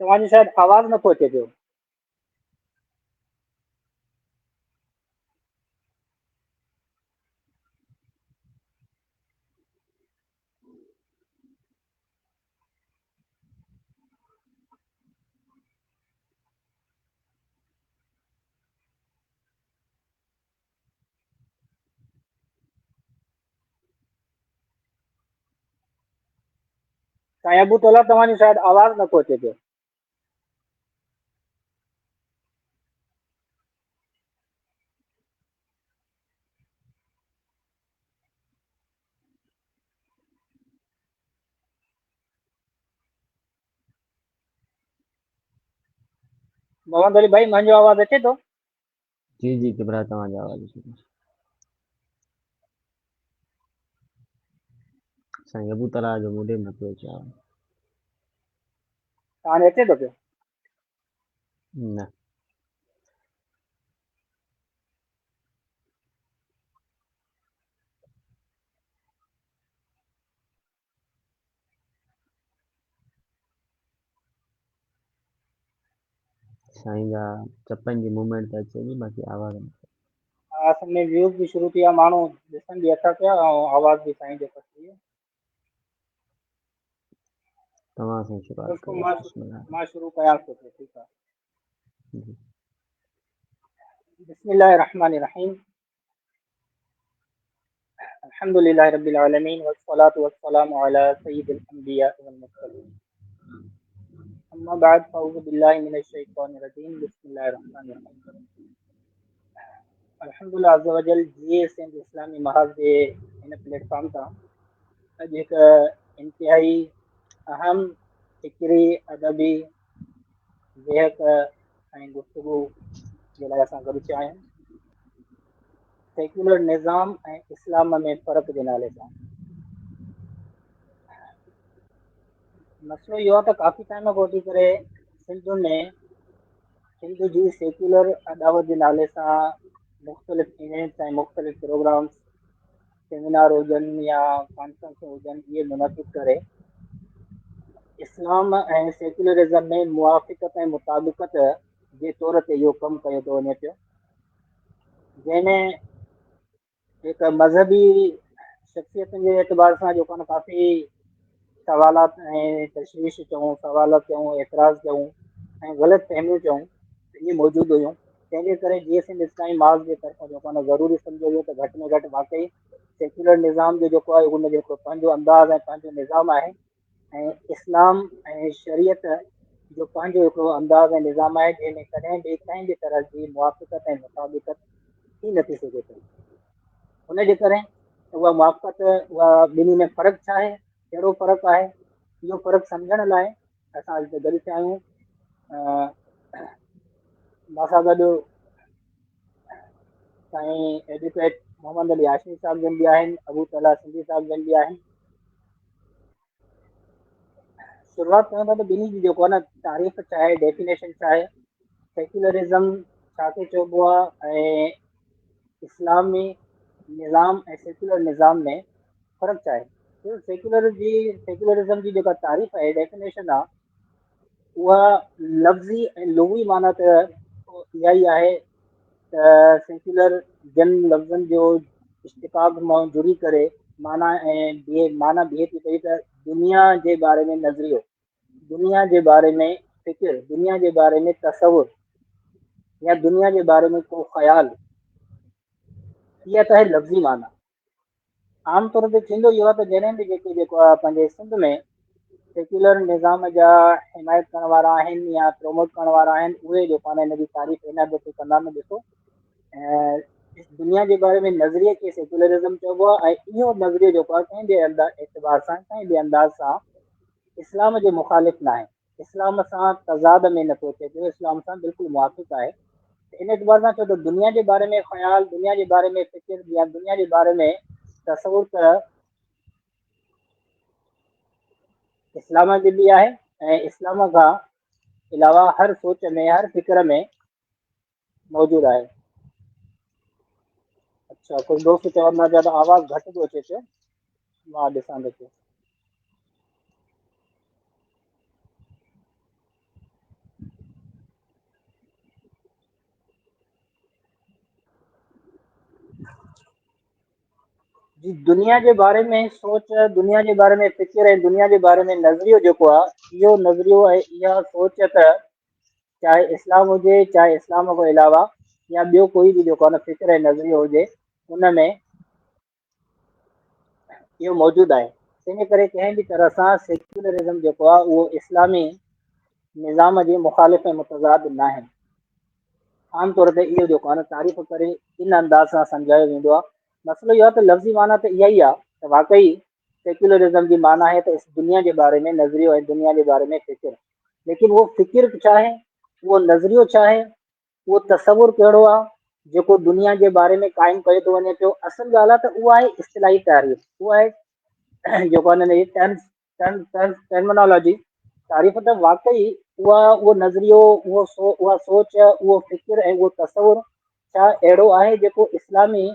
तव्हांजी शायद आवाज़ न पहुंचे पियो। साईं अबू तौला तव्हांजी शायद आवाज़ न पहुंचे पियो। मोहम्मद अली भाई मुंहिंजो आवाज़ अचे थो? जी जी किबरा तव्हांजी आवाज़ अचे थी। साईं अबू तला जो मुंडे में पियो अचे आवाज़। तव्हांखे अचे थो पियो? न साईं जा चपनि जी मूवमेंट त अचे थी, बाक़ी आवाज़ न। असल में व्यूज़ भी शुरू थी विया, माण्हू ॾिसनि बि अथा पिया ऐं आवाज़ बि साईं जो कटी आहे। तव्हां सां शुरूआत बिल्कुलु कयो। मां बिस्मिल्लाह। मां शुरू कयां थो पियो। ठीकु आहे। जी। बिस्मिल्लाहिर्रहमानिर्रहीम। अल्हम्दुलिल्लाहि रब्बिल आलमीन वस्सलातु वस्सलामु अला सय्यिदिल अंबिया वल मुरसलीन। अम्मा बाद फ़अऊज़ु बिल्लाहि मिनश शैतानिर रजीम। बिस्मिल्लाहिर्रहमानिर्रहीम। अल्हम्दुलिल्लाह अज़्ज़ व जल जीएसएम इस्लामी महाज़ जे हिन प्लेटफॉर्म तां अॼु हिकु इंतिहाई अहम फ़िक्री अदबी बेहक ऐं गुफ्तगू जे लाइ असां गॾु थिया आहियूं। सेक्युलर निज़ाम ऐं इस्लाम में फ़र्क़ जे नाले सां। मसइलो इहो आहे त काफ़ी टाइम खां वठी करे सिंध में हिंद जी सेक्युलर अदावत जे नाले सां मुख़्तलिफ़ इवेंट्स ऐं मुख़्तलिफ़ प्रोग्राम्स सेमिनार हुजनि या कॉन्फ्रेंस हुजनि, इहे मुनक़िद करे इस्लाम ऐं सेक्युलरिज़म में मुआफ़िक़त ऐं मुताबिक़त जे तौर ते इहो कमु कयो थो वञे पियो, जंहिंमें हिकु मज़हबी शख़्सियतुनि जे एतबार सां जेको आहे काफ़ी सवालात ऐं तशवीश चऊं, सवाल कयूं, एतिराज़ कयूं ऐं ग़लति फहमियूं चऊं, इहे मौजूदु हुयूं। तंहिंजे करे जीएसएम इस्लामी महाज़ जे तरफ़ां जेको आहे ज़रूरी सम्झो वियो त घटि में घटि वाकई सेक्युलर निज़ाम जो जेको आहे उन जो पंहिंजो अंदाज़ ऐं पंहिंजो निज़ाम आहे ऐं इस्लाम ऐं शरीयत जो पंहिंजो हिकिड़ो अंदाज़ ऐं निज़ाम आहे, जंहिंमें कॾहिं बि कंहिं बि तरह जी मुआफ़िक़त ऐं मुताबिक़त थी नथी सघे पई। उनजे करे उहा मुआफ़िक़त, उहा ॿिन्ही में फ़र्क़ु छा आहे, कहिड़ो फ़र्क़ु आहे, इहो फ़र्क़ु सम्झण लाइ असां हिते गॾु थिया आहियूं। मां सां गॾु साईं एडवोकेट मोहम्मद अली हाशमी साहब जन बि आहिनि, अबू तला सिंधी साहब जन बि आहिनि। शुरूआत कयूं था त ॿिन्ही जी जेको आहे न तारीफ़ छा आहे, डेफिनेशन छा आहे, सेक्युलरिज़म छा खे चइबो आहे ऐं इस्लामी निज़ाम ऐं सेक्युलर निज़ाम में फ़र्क़ु छा आहे। सेक्युलरिज़म जी जेका तारीफ़ आहे, डेफिनेशन आहे, उहा लफ़्ज़ी ऐं लुग़वी माना त इहा ई आहे त सेक्युलर जन लफ़्ज़नि जो इश्तिक़ाक़ मां जुड़ी करे माना ऐं माना बिहे थी पई त दुनिया जे बारे में नज़रियो, दुनिया जे बारे में फ़िक्र, दुनिया जे बारे में तसवुर या दुनिया जे बारे में को ख़्याल, इहा त आहे लफ़्ज़ी माना। आमतौर ते थींदो इहो आहे त जॾहिं बि जेको आहे पंहिंजे सिंध में सेक्युलर निज़ाम जा हिमायत करण वारा आहिनि या प्रमोट करण वारा आहिनि, उहे जेको आहे हिन जी तारीफ़ हिन दफ़े कंदा आहिनि। ॾिसो, दुनिया जे बारे में नज़रिए खे सेक्युलरिज़म चइबो आहे ऐं इहो नज़रियो जेको आहे कंहिं बि एतबार सां, कंहिं बि अंदाज़ सां इस्लाम जे मुखालिफ़ न आहे, इस्लाम सां तज़ाद में नथो अचे पियो, इस्लाम सां बिल्कुलु मुआफ़िक़ आहे। इन एतबार सां चओ त दुनिया जे बारे में ख़्याल, दुनिया जे बारे में फ़िक्र या दुनिया जे बारे में तसवुर त इस्लाम में बि आहे ऐं इस्लाम खां अलावा हर सोच में, हर फ़िक्र में मौजूदु आहे। अच्छा, कुझु दोस्त चवंदा ज्यादा आवाज़ घटि थो अचे पियो, मां ॾिसां थो पियो। जी, दुनिया जे बारे में सोच, दुनिया जे बारे में फ़िक्र ऐं दुनिया जे बारे में नज़रियो जेको आहे, इहो नज़रियो ऐं इहा सोच त चाहे इस्लाम हुजे, चाहे इस्लाम खां अलावा या ॿियो कोई बि जेको आहे न फ़िक्र ऐं नज़रियो हुजे, उन में इहो मौजूदु आहे। तंहिंजे करे कंहिं बि तरह सां सेक्युलरिज़म जेको आहे, उहो इस्लामी निज़ाम जे मुख़ालिफ़ ऐं मुतज़ाद न आहिनि। आमतौर ते इहो जेको आहे न तारीफ़ करे इन अंदाज़ सां सम्झायो वेंदो आहे। मसइलो इहो आहे त लफ़्ज़ी माना त इहा ई आहे त वाक़ई सेक्युलरिज़म जी माना आहे त इस दुनिया जे बारे में नज़रियो ऐं दुनिया जे बारे में फ़िकिर। लेकिन उहो फ़िकिर छा आहे, उहो नज़रियो छा आहे, उहो तसवुरु कहिड़ो आहे जेको दुनिया जे बारे में क़ाइमु कयो थो वञे पियो। असुल ॻाल्हि आहे त उहा आहे इस्तिलाही तारीफ़, उहा आहे जेको आहे न टर्मिनोलॉजी तारीफ़। त वाक़ई उहो नज़रियो, उहा सोच, उहो फ़िकिर ऐं उहो तसवुरु छा अहिड़ो आहे जेको इस्लामी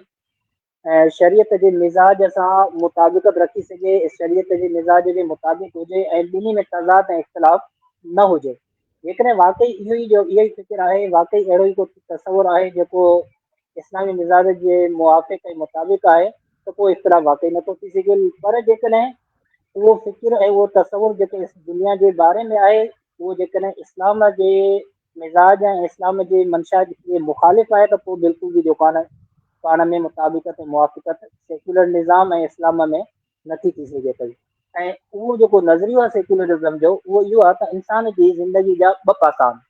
शरीयत जे मिज़ाज सां मुताबिक़त रखी सघे, शरीयत जे मिज़ाज जे मुताबिक़ हुजे ऐं ॿिन्ही में तज़ाद ऐं इख़्तिलाफ़ न हुजे। जेकॾहिं वाक़ई इहा ई फ़िकिर आहे, वाक़ई अहिड़ो ई को तसवुरु आहे जेको इस्लामी मिज़ाज जे मुआफ़िक़ ऐं मुताबिक़ आहे, त पोइ इख़्तिलाफ़ वाक़ई नथो थी सघे। पर जेकॾहिं उहो फ़िकिर ऐं उहो तसवुरु जेको इस दुनिया जे बारे में आहे, उहो जेकॾहिं इस्लाम जे मिज़ाज ऐं इस्लाम जे मंशा जे मुख़ालिफ़ आहे, त पोइ बिल्कुलु बि जेको आहे न पाण में मुताबिक़त ऐं मुआफ़िक़त सेक्युलर निज़ाम ऐं इस्लाम में नथी थी सघे पई। ऐं उहो जेको नज़रियो आहे सेक्युलरिज़म जो, उहो इहो आहे त इंसान जी ज़िंदगी जा ॿ पासा आहिनि।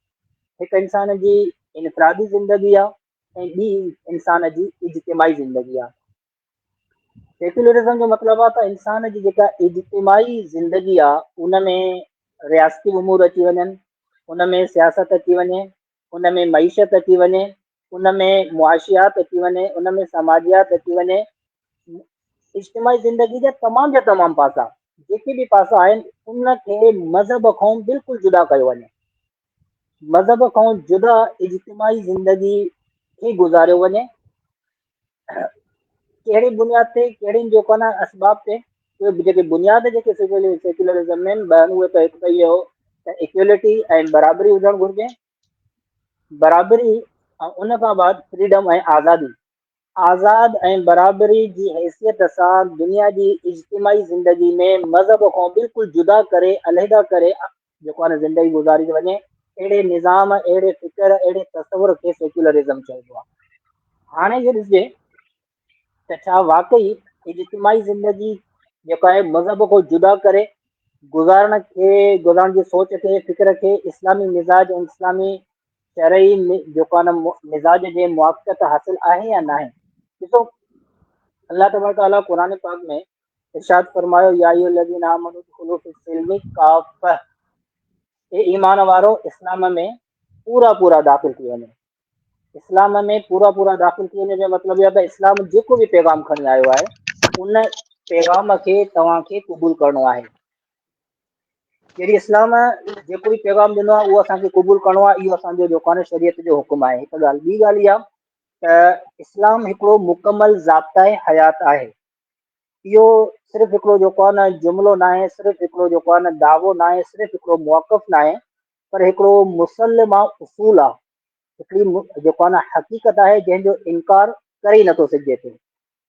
हिकु इंसान जी इनफ़रादी ज़िंदगी आहे ऐं ॿी इंसान जी इज्तिमाही ज़िंदगी आहे। सेक्युलरिज़म जो मतिलबु आहे त इंसान जी जेका इज्तिमाही ज़िंदगी आहे, उन में रियासती उमूर अची वञनि, उन में सियासत अची वञे, उन में मईशत अची वञे, उन में मुआशियात अची वञे, उन में समाजियात अची वञे। इज्तिमाही ज़िंदगी जा तमामु पासा जेके बि पासा आहिनि, उनखे मज़हब खां बिल्कुलु जुदा कयो वञे। मज़हब खां जुदा इज्तिमाही ज़िंदगी खे गुज़ारियो वञे। कहिड़ी बुनियाद ते, कहिड़ियुनि जेको आहे न असबाब ते, उहे जेके बुनियाद जेके सेक्युलरिज़म में आहिनि, उहे त हिकु त इहो त इक्वलिटी ऐं बराबरी हुजणु घुरिजे। बराबरी ऐं उन खां बाद फ्रीडम ऐं आज़ादी। आज़ाद ऐं बराबरी जी हैसियत सां दुनिया जी इज्तिमाही ज़िंदगी में मज़हब खां बिल्कुलु जुदा करे, अलहदा करे जेको आहे न ज़िंदगी गुज़ारी थी वञे, अहिड़े निज़ाम, अहिड़े फ़िक्र, अहिड़े तसवुर खे सेक्युलरिज़म चइबो आहे। हाणे इहो ॾिसिजे त छा वाक़ई इज्तिमाही ज़िंदगी जेका आहे मज़हब खां जुदा करे गुज़ारण जी सोच खे, फ़िक्र खे इस्लामी मिज़ाज ऐं इस्लामी शरई जेको आहे न मिज़ाज जे मुआफ़क़त हासिल आहे या न आहे। ॾिसो, अल्लाह तबारक ताला क़ुरान पाक में इरशाद फरमायो, या अय्युहल्लज़ीना आमनू उदख़ुलू फ़िस्सिल्मि काफ़ह, ए ईमान वारो इस्लाम में पूरा पूरा दाख़िल थी वञे। इस्लाम में पूरा पूरा दाख़िल थी वञे जो मतिलबु इहो आहे त इस्लाम जेको बि पैगाम खणी आयो आहे, उन पैगाम खे तव्हांखे क़बूल करणो आहे। जहिड़ी इस्लाम जेको बि पैगाम ॾिनो आहे, उहो असांखे क़बूल करणो आहे। इहो असांजो जेको आहे न शरीयत जो हुकुम आहे। हिकु ॻाल्हि, ॿी ॻाल्हि इहा त इस्लाम हिकिड़ो मुकमल ज़ाब्ता हयात आहे। इहो सिर्फ़ु हिकिड़ो जेको आहे न जुमिलो न आहे, सिर्फ़ु हिकिड़ो जेको आहे न दावो न आहे, सिर्फ़ु हिकिड़ो मौक़िफ़ न आहे, पर हिकिड़ो मुसलमा उसूल आहे। हिकिड़ी जेको आहे न हक़ीक़त आहे जंहिंजो इनकार करे ई नथो सघिजे पियो।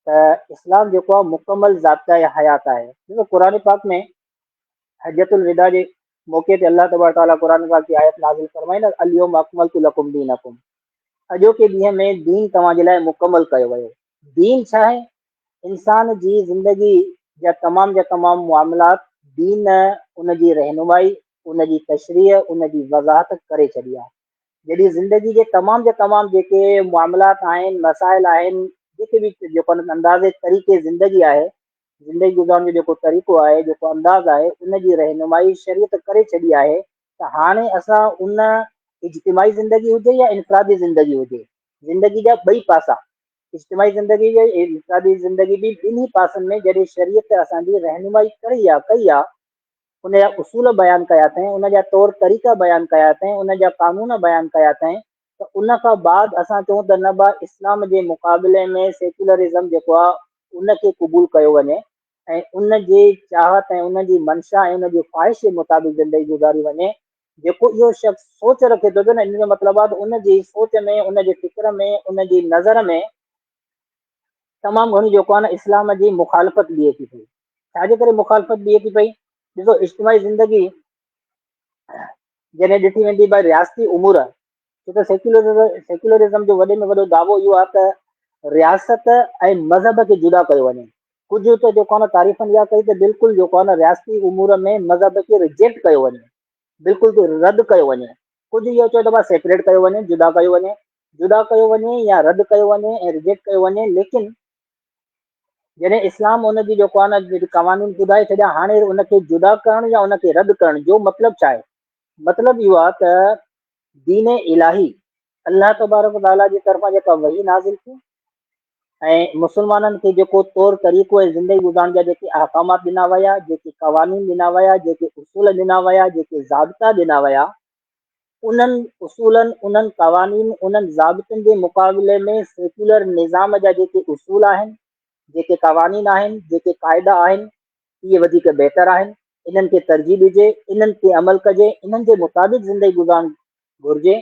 त इस्लाम जेको आहे मुकमल ज़ाब्ता हयात आहे। ॾिसो, क़ुरान पाक में हजतुल विदा जे मौक़े ते अल्लाह तबारक ताला क़ुरान पाक जी आयत नाज़िल फरमाई न, अल-यौम अकमलतु लकुम दीनकुम, अॼोके ॾींहं में दीन तव्हांजे लाइ मुकमल कयो वियो। दीन छा आहे? इंसान जी ज़िंदगी जा तमामु मामलात दीन उन जी रहनुमाई, उन जी तशरीह, उन जी वज़ाहत करे छॾी आहे। जॾहिं ज़िंदगी जे तमामु जेके मामलात आहिनि, मसाइल आहिनि, जेके बि जेको अंदाज़े तरीक़े ज़िंदगी आहे, ज़िंदगी गुज़ारण जो जेको तरीक़ो आहे, जेको अंदाज़ आहे, उन जी रहनुमाई शरीयत करे छॾी आहे। त हाणे असां उन इज्तिमाही ज़िंदगी हुजे या इनफ़रादी ज़िंदगी हुजे, ज़िंदगी जा ॿई पासा, इज्तिमाही ज़िंदगी जे इनफ़रादी ज़िंदगी बि ॿिन्ही पासनि में जॾहिं शरीयत असांजी रहनुमाई कई आहे, उन जा उसूल बयानु कया अथईं, उन जा तौर तरीक़ा बयानु कया अथईं, उन जा क़ानून बयानु कया अथईं, त उन खां बाद असां चऊं त न बा इस्लाम जे मुक़ाबले में सेक्युलरिज़म जेको आहे उनखे क़बूल कयो वञे ऐं उन जे चाहत ऐं उन जी मंशा ऐं उन जी ख़्वाहिश जे मुताबिक़ ज़िंदगी गुज़ारी वञे। जेको इहो शख़्स सोच रखे थो न, इन जो मतिलबु आहे त उन जी सोच में, उन जे फ़िक्र में, उन जी नज़र में तमामु घणी जेको आहे न इस्लाम जी मुखालफ़त बीहे थी पई। छाजे करे मुखालफ़त बीहे थी पई? ॾिसो, इज्तिमाही ज़िंदगी जॾहिं ॾिठी वेंदी भई रियासती उमूर, छो त सेक्युलरिज़म जो वॾे में वॾो दावो इहो आहे त रियासत ऐं मज़हब खे जुदा कयो वञे। कुझु त जेको आहे न तारीफ़नि इहा कई त बिल्कुलु जेको आहे न रियासती उमूर में मज़हब खे रिजेक्ट कयो वञे, बिल्कुलु रद्द कयो वञे। कुझु इहो चयो त भाई सेपरेट कयो वञे, जुदा कयो वञे या रद्द कयो वञे ऐं रिजेक्ट कयो वञे। लेकिन जॾहिं इस्लाम उनजी जेको आहे न क़वानीन ॿुधाए छॾिया, हाणे उनखे जुदा करणु या उनखे रद्द करण जो मतिलबु छा आहे? मतिलबु इहो आहे त दीन इलाही, अल्लाह तबारक ताला जी तरफ़ां जेका वही नाज़िल थी ऐं मुस्लमाननि खे जेको तौर तरीक़ो ऐं ज़िंदगी गुज़ारण जा जेके अहकामात ॾिना विया, जेके क़वानीन ॾिना विया, जेके उसूल ॾिना विया, जेके ज़ाब्ता ॾिना विया, उन्हनि उसूलनि, उन्हनि क़वानीन, उन्हनि ज़ाब्तनि जे मुक़ाबले में सेक्युलर निज़ाम जा जेके उसूल आहिनि, जेके क़वानीन आहिनि, जेके क़ाइदा आहिनि, इहे वधीक बहितर आहिनि। इन्हनि खे तरजीह ॾिजे, इन्हनि ते अमल कजे, इन्हनि जे मुताबिक़ ज़िंदगी गुज़ारण घुरिजे।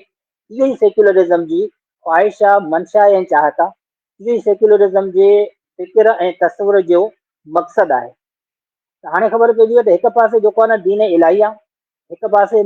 इहो ई सेक्युलरिज़म जी ख़्वाहिश आहे, मंशा ऐं चाहत आहे। इहो ई सेक्युलरिज़म जे फ़िक्र ऐं तस्वुर जो मक़सदु आहे। त हाणे ख़बर पइजी वई त हिकु पासे जेको आहे न दीन इलाही आहे, हिकु पासे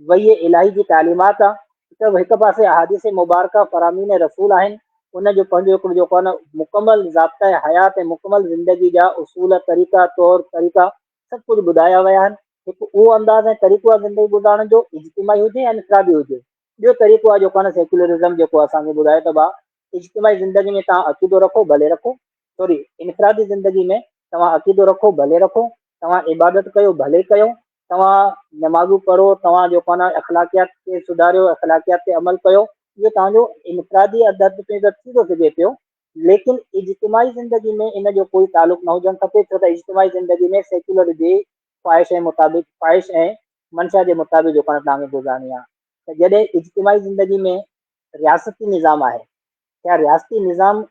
वही इलाही जी तालीमात आहे, त हिकु पासे अहादीस मुबारका फ़रामीन रसूल आहिनि। उनजो पंहिंजो हिकिड़ो जेको आहे न मुकमल ज़ाब्ता हयात ऐं मुकमल ज़िंदगी जा उसूल, तरीक़ा, तौर तरीक़ा सभु कुझु ॿुधाया विया आहिनि। हिकु उहो अंदाज़ ऐं तरीक़ो आहे ज़िंदगी गुज़ारण जो, इज्तिमाही हुजे या इनफ़रादी हुजे। ॿियो तरीक़ो आहे जेको आहे न सेक्युलरिज़म, जेको असांखे ॿुधाए त भाउ इज्तिमाही ज़िंदगी में तव्हां अक़ीदो रखो भले रखो, सॉरी इनफ़रादी ज़िंदगी में तव्हां अक़ीदो रखो भले रखो, तव्हां इबादत कयो भले कयो, तव्हां नमाज़ूं पढ़ो, तव्हां जेको आहे न अख़लाक़ियात खे सुधारियो, अख़लाक़ियात ते अमल कयो, इहो तव्हांजो इनफ़रादी अदद में त थी थो सघे पियो। लेकिन इज्तिमाही ज़िंदगी में इन जो कोई तालुक न हुजणु खपे, छो त इज्तिमाही ज़िंदगी में सेक्युलर जी ख़्वाहिश ऐं मुताबिक़, ख़्वाहिश ऐं मंशा जे मुताबिक़ जेको आहे तव्हांखे गुज़ारणी आहे। त जॾहिं इज्तिमाही ज़िंदगी में रियासती निज़ाम आहे, क्या रियासती निज़ाम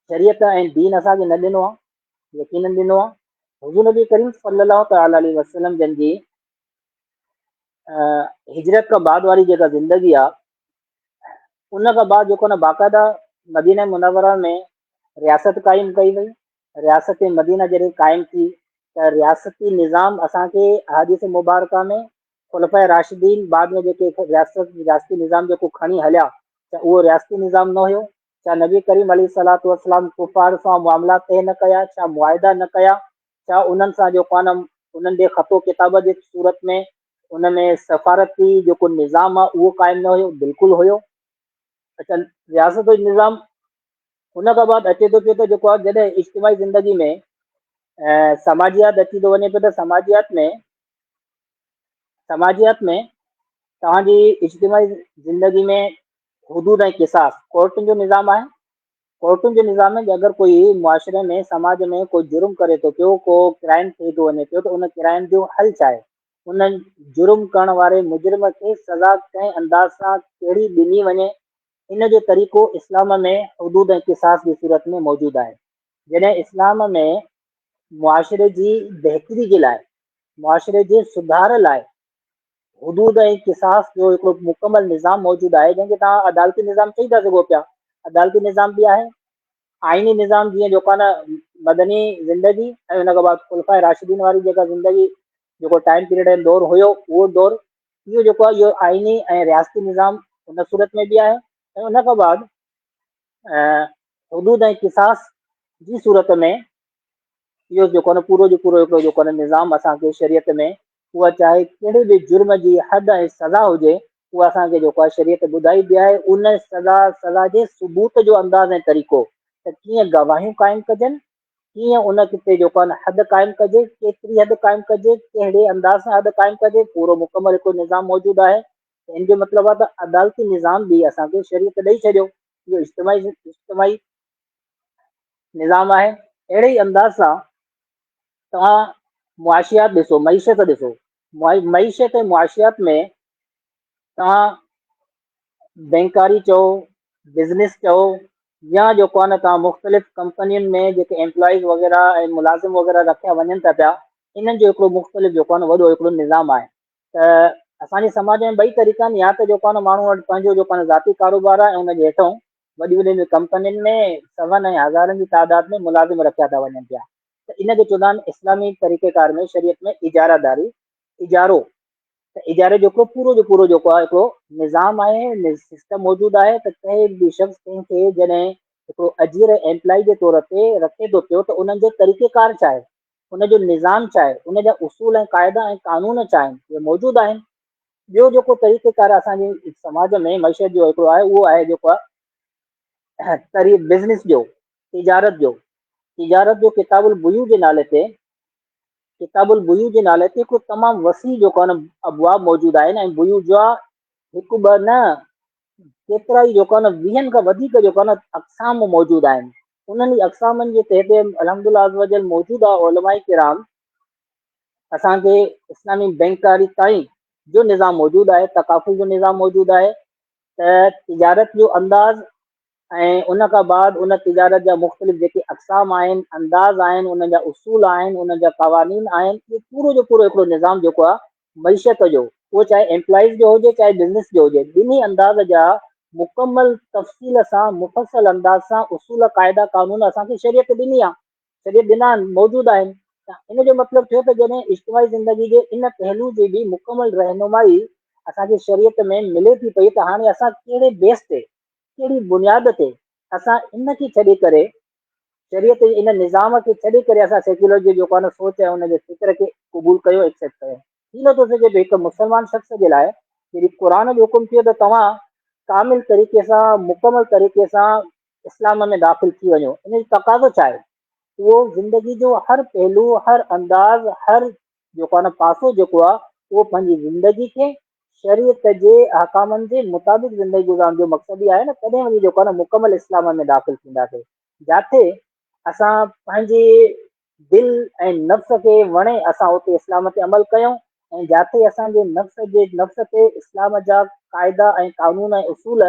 शरीयत ऐं दीन असांखे न ॾिनो आहे? यकीनन ॾिनो आहे। हुज़ूर नबी करीम सल्लल्लाहु तआला अलैहि वसल्लम जन जी हिजरत खां बाद वारी जेका ज़िंदगी आहे, उन खां बाद जेको न बाक़ाइदा मदीना मुनव्वरा में रियासत क़ाइमु कई वई। रियासत मदीना जॾहिं क़ाइमु थी त रियासती निज़ाम असांखे अहादीस मुबारका में खुलफ़ाए राशिदीन बाद में जेके रियासती निज़ाम जेको खणी हलिया, त उहो रियासती निज़ाम न हुयो। छा नबी करीम अलैहिस्सलातु वस्सलाम कुफ़ार सां मामला तइ न कया, छा मुआहिदा न कया, छा उन्हनि सां जेको आहे न उन्हनि जे ख़तो किताब जे सूरत में उनमें सफ़ारती जेको निज़ाम आहे उहो क़ाइमु न हुयो? बिल्कुलु हुयो। अच्छा, रियासत जो निज़ाम उन खां बाद अचे थो पियो त जेको आहे जॾहिं इज्तिमाही ज़िंदगी में समाजियात अची थो वञे पियो, त समाजियात में तव्हांजी इज्तिमाही ज़िंदगी में हुदूद ऐं क़िसास, कोर्टुनि जो निज़ाम आहे। कोर्टुनि जे निज़ाम में अगरि कोई मुआशरे में, समाज में कोई जुर्म करे थो पियो, को क्राइम थिए थो वञे पियो, त उन क्राइम जो हल छा आहे? उन जुर्म करण वारे मुजरिम खे सज़ा कंहिं अंदाज़ सां कहिड़ी ॾिनी वञे, इन जो तरीक़ो इस्लाम में हुदूद ऐं क़िसास जी सूरत में मौजूदु आहे। जॾहिं इस्लाम में मुआशरे जी बहितरी जे लाइ, मुआशरे जे सुधार लाइ हुदूद ऐं क़िसास जो हिकिड़ो मुकमल निज़ाम मौजूदु आहे, जंहिंखे तव्हां अदालती निज़ाम चई था सघो पिया। अदालती निज़ाम बि आहे, आइनी निज़ाम जीअं जेको आहे न मदनी ज़िंदगी ऐं हुन खां बाद खुलफ़ाए राशिदीन वारी जेका ज़िंदगी, जेको टाइम पीरियड ऐं दौर हुयो, उहो दौर, इहो जेको आहे इहो आइनी ऐं रियासती निज़ाम उन सूरत में बि आहे। ऐं उन खां बाद हुदूद ऐं क़िसास जी सूरत में इहो जेको आहे न पूरो जो पूरो हिकिड़ो जेको आहे न निज़ाम असांखे शरीयत में, उहा चाहे कहिड़े बि जुर्म जी हद ऐं सज़ा हुजे, उहा असांखे जेको आहे शरीयत ॿुधाई बि आहे। उन सज़ा जे सबूत जो अंदाज़ ऐं तरीक़ो, त कीअं गवाहियूं क़ाइमु कजनि, कीअं उन ते जेको आहे न हद क़ाइमु कजे, केतिरी हद क़ाइमु कजे, कहिड़े अंदाज़ सां हद क़ाइमु कजे, पूरो मुकमल हिकिड़ो निज़ाम मौजूदु आहे। इन जो मतिलबु आहे त अदालती निज़ाम बि असांखे शरीयत ॾेई छॾियो। इहो इज्तिमाही निज़ाम आहे। अहिड़े ई अंदाज़ सां तव्हां मुआशियात ॾिसो, मईशत ॾिसो, मईशत ऐं मुआशियात में तव्हां बैंकारी चओ, बिज़नेस चओ, या जेको आहे न तव्हां मुख़्तलिफ़ कंपनियुनि में जेके एम्प्लॉइज़ वग़ैरह ऐं मुलाज़िम वग़ैरह रखिया वञनि था पिया, इन्हनि जो हिकिड़ो मुख़्तलिफ़ जेको आहे न वॾो हिकिड़ो निज़ाम आहे। त असांजे समाज में ॿई तरीक़ा आहिनि, या त जेको आहे न माण्हू वटि पंहिंजो जेको आहे न ज़ाती कारोबार आहे ऐं हुनजे हेठो वॾी वॾियुनि कंपनियुनि में सवनि ऐं हज़ारनि जी तादाद में मुलाज़िम रखिया था वञनि पिया। त इनखे चवंदा आहिनि इस्लामी तरीक़ेकार में शरीयत में इजारादारी, इजारो। त इजारे जो पूरो जो पूरो जेको आहे हिकिड़ो निज़ाम आहे, सिस्टम मौजूदु आहे त कंहिं बि शख़्स कंहिंखे जॾहिं हिकिड़ो अजीर एम्प्लॉय जे तौर ते रखे थो पियो त उन्हनि जो तरीक़ेकार छा आहे, उनजो निज़ाम छा आहे, उनजा उसूल ऐं क़ाइदा ऐं कानून छा आहिनि, इहे मौजूदु आहिनि। ॿियो जेको तरीक़ेकार असांजे समाज में मैशत जो हिकिड़ो आहे उहो आहे जेको आहे बिज़नेस जो, तिजारत जो किताबुल बुयू जे नाले ते, किताबुल बुयू जे नाले ते हिकिड़ो तमामु वसी जेको आहे न अबवाब मौजूदु आहिनि ऐं बुयू जा हिकु ॿ न केतिरा ई जेको आहे न 20 खां वधीक जेको आहे न अक़साम मौजूदु आहिनि। उन्हनि अक़सामनि जे तहत अलहमदुलिल्लाह अज़ वजल मौजूदा उलमाए किराम असांखे इस्लामी बैंकारी ताईं जो निज़ाम मौजूदु आहे, तकाफ़ुल जो निज़ाम मौजूदु आहे, त तिजारत जो अंदाज़ ऐं उन खां बाद उन तिजारत जा मुख़्तलिफ़ जेके अक़साम आहिनि, अंदाज़ आहिनि, उन जा उसूल आहिनि, उन जा क़वानीन आहिनि, इहो पूरो जो पूरो हिकिड़ो निज़ाम जेको आहे मईशत जो, उहो चाहे एम्प्लॉइज़ जो हुजे चाहे बिज़नेस जो हुजे, ॿिन्ही अंदाज़ जा मुकमल तफ़सील सां मुफ़सल अंदाज़ सां उसूल क़ाइदा कानून असांखे शरीयत ॾिनी आहे, शरीयत ॾिना आहिनि, मौजूदु आहिनि। त इन जो मतिलबु थियो त जॾहिं इज्तिमाही ज़िंदगी जे इन पहलू जी बि मुकमल रहनुमाई असांखे शरीयत में मिले थी पई त हाणे असां कहिड़े बेस ते, कहिड़ी बुनियाद ते असां इन खे छॾे करे, शरीयत इन निज़ाम खे छॾे करे असां सेक्युलर जो जेको आहे न सोच आहे उनजे फिक्र खे क़बूल कयो, एक्सेप्ट कयो। थी नथो सघे त हिकु मुस्लमान शख़्स जे लाइ जॾहिं क़ुर जो हुकुम थियो त तव्हां कामिल तरीक़े सां, मुकमल तरीक़े सां इस्लाम में दाख़िल थी वञो, इन जो तक़ाज़ो छा आहे? उहो ज़िंदगी जो हर पहलू, हर अंदाज़, हर जेको आहे न पासो जेको आहे उहो पंहिंजी ज़िंदगी खे शरीयत जे अहकामनि जे मुताबिक़ ज़िंदगी गुज़ारण जो मक़सदु ई आहे न, तॾहिं वञी जेको आहे न मुकमल इस्लाम में दाख़िल थींदासीं। जिथे असां पंहिंजे दिलि ऐं नफ़्स खे वणे असां उते इस्लाम ते अमल कयूं, ऐं जिथे असांजे नफ़्स ते इस्लाम जा क़ाइदा ऐं कानून ऐं उसूल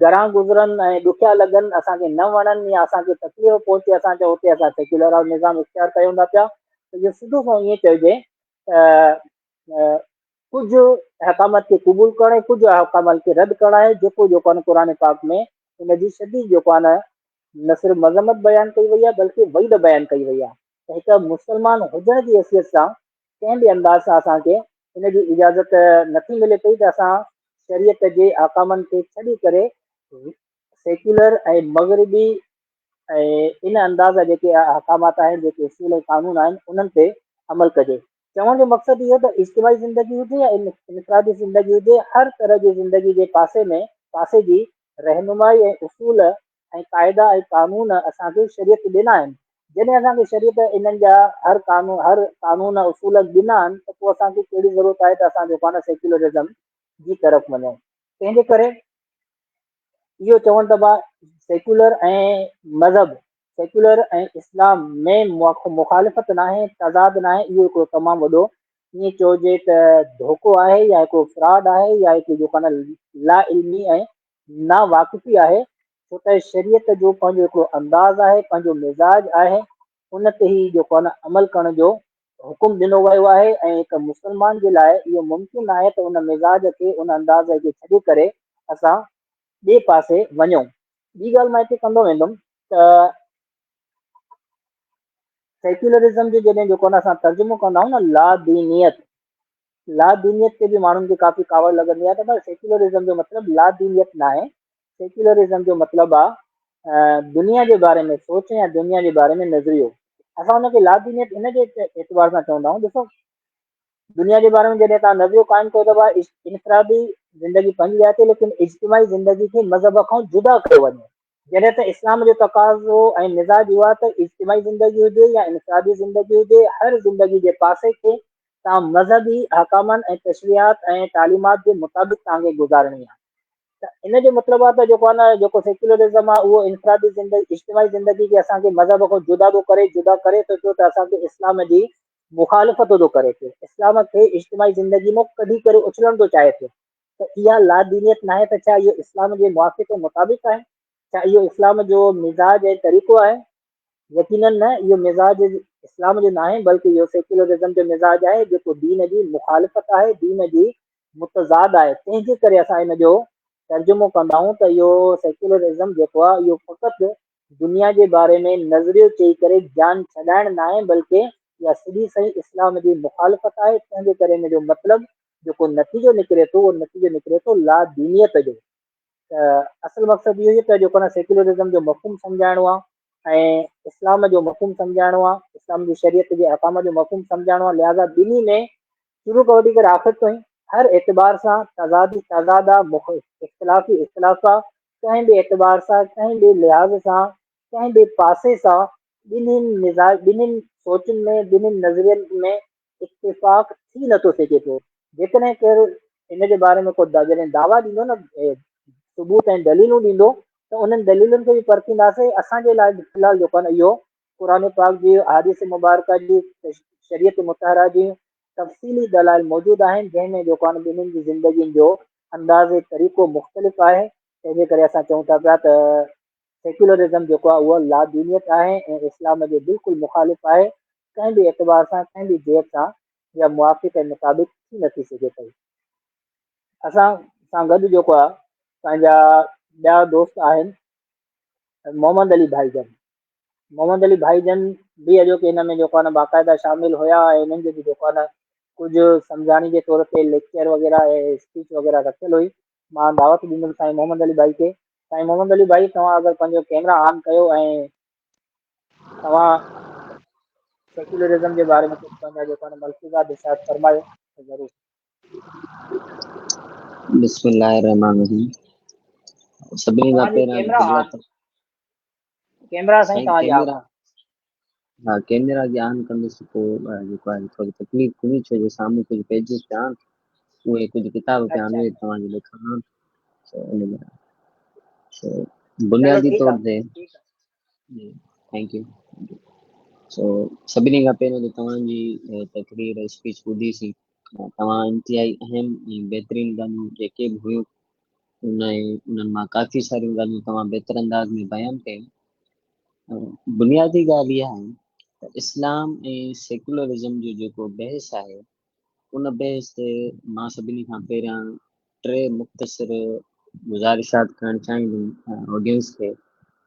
घरां गुज़रनि ऐं ॾुखिया लॻनि, असांखे न वणनि या असांखे तकलीफ़ पहुचे, असां चओ उते असां सेक्युलर निज़ाम इख़्तियार कयूं था पिया, त इहो सिधो खां ईअं चइजे कुझु अहकामत खे क़बूल करणु, कुझु अहकामत खे रद्द करणु आहे, जेको जेको आहे क़ुर पाक में इनजी शदीद जेको आहे न सिर्फ़ु मज़मत बयानु कई वई आहे बल्कि वईद बयानु कई वई आहे त हिकु मुस्लमान हुजण जी हैसियत सां कंहिं बि अंदाज़ सां असांखे इनजी इजाज़त नथी मिले पई त असां शरीयत जे अहकामनि खे छॾी करे सेक्युलर ऐं मग़रिबी ऐं इन अंदाज़ जेके अहकामात आहिनि, जेके उसूल ऐं कानून आहिनि, उन्हनि ते अमल कजे। चवण जो मक़सदु इहो त इज्तिमाही ज़िंदगी हुजे या इनफ़रादी ज़िंदगी हुजे, हर तरह जी ज़िंदगी जे पासे जी रहनुमाई ऐं उसूल ऐं क़ाइदा ऐं कानून असांखे शरीयत ॾिना आहिनि। जॾहिं असांखे शरीयत इन्हनि जा हर कानून उसूल ॾिना आहिनि त पोइ असांखे कहिड़ी ज़रूरत आहे त असां जेको आहे न सेक्युलरिज़म जी तरफ़ वञूं। तंहिंजे करे इहो चवनि त सेक्युलर ऐं मज़हब, सेक्युलर ऐं इस्लाम में मुखालिफ़त न आहे, तज़ाद न आहे, इहो हिकिड़ो तमामु वॾो ईअं चइजे त धोखो आहे या हिकिड़ो फ्रॉड आहे या हिकिड़ी जेको आहे न ला इल्मी ऐं ना वाक़िफ़ी आहे, छो त शरीयत जो पंहिंजो हिकिड़ो अंदाज़ आहे, पंहिंजो मिज़ाज आहे, उन ते ई जेको आहे न अमल करण जो हुकुम ॾिनो वियो आहे। ऐं हिकु मुस्लमान जे लाइ इहो मुमकिन आहे त उन मिज़ाज खे, उन अंदाज़ खे छॾे करे असां ॿिए पासे वञूं। ॿी ॻाल्हि मां हिते कंदो वेंदुमि त सेक्युलरिज़म जो जॾहिं जेको आहे न असां तर्जुमो कंदा आहियूं न लादीनियत ते बि माण्हुनि खे काफ़ी कावड़ लॻंदी आहे त भाई सेक्युलरिज़म जो मतिलबु लादीनियत न आहे। सेक्युलरिज़म जो मतिलबु आहे दुनिया जे बारे में सोच या दुनिया जे बारे में नज़रियो। असां हुनखे लादीनियत हिनजे एतबार सां चवंदा आहियूं, ॾिसो दुनिया जे बारे में जॾहिं तव्हां नज़रियो क़ाइमु कयो त भाई इनफ़रादी ज़िंदगी पंहिंजी आहे थी, लेकिन इज्तिमाही ज़िंदगी खे मज़हब खां जुदा कयो वञे। जॾहिं त इस्लाम जो तक़ाज़ो ऐं मिज़ाज इहो आहे त इज्तिमाही ज़िंदगी हुजे या इनफ़रादी ज़िंदगी हुजे, हर ज़िंदगी जे पासे खे तव्हां मज़हबी अहकामनि ऐं तशरीहात ऐं तालीमात जे मुताबिक़ तव्हांखे गुज़ारणी आहे। त इन जो मतिलबु आहे त जेको आहे न जेको सेक्युलरिज़म आहे उहो इनफ़रादी ज़िंदगी, इज्तिमाही ज़िंदगी खे असांखे मज़हब खां जुदा करे थो त असांखे इस्लाम जी मुखालिफ़त थो करे पियो, इस्लाम खे इज्तिमाही ज़िंदगी मां कढी करे उछलणु थो चाहे पियो। त इहा लादीनियत न आहे त छा इहो इस्लाम जे मुआफ़िक़ मुताबिक़ आहे, छा इहो इस्लाम जो मिज़ाज ऐं तरीक़ो आहे? यकीनन न, इहो मिज़ाज इस्लाम जो न आहे बल्कि इहो सेक्युलरिज़म जो मिज़ाज आहे जेको दीन जी मुखालिफ़त आहे, दीन जी मुतज़ाद आहे। तंहिंजे करे असां इन जो तर्जुमो कंदा आहियूं त इहो सेक्युलरिज़म जेको आहे इहो फ़क़ति दुनिया जे बारे में नज़रियो चई करे जान छॾाइण न आहे, बल्कि इहा सिधी सही इस्लाम जी मुखालफ़त आहे। तंहिंजे करे इन जो मतिलबु जेको नतीजो निकिरे थो उहो नतीजो निकिरे थो ला दीनियत जो। असल मक़सदु इहो ई त जेको आहे सेक्युलरिज़म जो मफ़हूम सम्झाइणो आहे ऐं इस्लाम जो मफ़हूम सम्झाइणो आहे, इस्लाम जी शरीयत जे अहकाम जो मफ़हूम सम्झाइणो आहे। लिहाज़ा ॿिन्ही में शुरू खां वठी करे आख़िर ताईं हर एतबार सां तज़ादी तज़ाद आहे, इख़्तिलाफ़ी इख़्तिलाफ़ आहे, कंहिं बि एतबार सां, कंहिं बि लिहाज़ सां, कंहिं बि पासे सां ॿिन्हिनि मिज़ाज, ॿिन्हिनि सोचुनि में, ॿिन्हिनि नज़रियनि में इत्तेफ़ाक़ थी नथो सघे पियो। जेकॾहिं केरु इन जे बारे में को जॾहिं दावा ॾींदो न सबूत ऐं दलीलूं ॾींदो त उन्हनि दलीलुनि खे बि परखींदासीं। असांजे लाइ फ़िलहालु जेको आहे न इहो क़ुर पाक जी हदीस मुबारक जी शरीयत मुतहरा जी तफ़सीली दलाइल मौजूदु आहिनि, जंहिंमें जेको आहे ॿिन्हिनि जी ज़िंदगी जो अंदाज़ तरीक़ो मुख़्तलिफ़ आहे। तंहिंजे करे असां चऊं था पिया त सेक्युलरिज़म जेको आहे उहो लादीनियत आहे ऐं इस्लाम जे बिल्कुलु मुखालिफ़ आहे। कंहिं बि एतबार सां, कंहिं बि जेब सां या मुआफ़िक़ ऐं मुताबिक़ थी नथी सघे पई। असां सां गॾु जेको आहे पंहिंजा ॿिया दोस्त आहिनि, मोहम्मद अली भाईजन। मोहम्मद अली भाईजन बि अॼोके हिन में जेको आहे न बाक़ाइदा शामिल हुया ऐं हिननि जो बि जेको आहे न कुझु सम्झाणी जे तौर ते लेक्चर वग़ैरह ऐं स्पीच वग़ैरह रखियल हुई। मां दावत ॾींदुमि साईं मोहम्मद अली भाई खे। साईं मोहम्मद अली भाई, तव्हां अगरि पंहिंजो कैमरा ऑन कयो ऐं तव्हां सेक्युलरिज़म जे बारे में कुझु पंहिंजा जेको आहे न मल्फ़ूज़ात इरशाद फरमायो त ज़रूरु। बिस्मिल्लाहिर्रहमानिर्रहीम। सभिनी खां तव्हांजी पहिरियां कैमरा दिलि ऑन, कैमरा साईं साईं तव्हांजी ऑफ कैमरा, आहे। हा कैमरा खे ऑन कंदुसि पोइ जेको आहे थोरी तकलीफ़ थींदी, छो जो साम्हूं कुझु पेजिस पिया आहिनि, उहे कुझु किताब पिया अच्छा आहिनि, उहे अच्छा, तव्हांखे ॾेखारियां त इन में चलो बुनियादी ठीकु तौर आहे, ते ठीकु थैंक यू। सो सभिनी खां पहिरियों त तव्हांजी तकरीर स्पीच ॿुधीसीं। तव्हां इंतिहाई अहम ऐं बहितरीन ॻाल्हियूं जेके बि हुयूं उन्हनि मां काफ़ी सारियूं ॻाल्हियूं तव्हां बहितर अंदाज़ में बयानु कयूं। बुनियादी ॻाल्हि इहा आहे त इस्लाम ऐं सेकुलरिज़म जो जेको बहस आहे उन बहस ते मां सभिनी खां पहिरियां टे मुख़्तसिर गुज़ारिशात करणु चाहींदुमि ऑडियंस खे,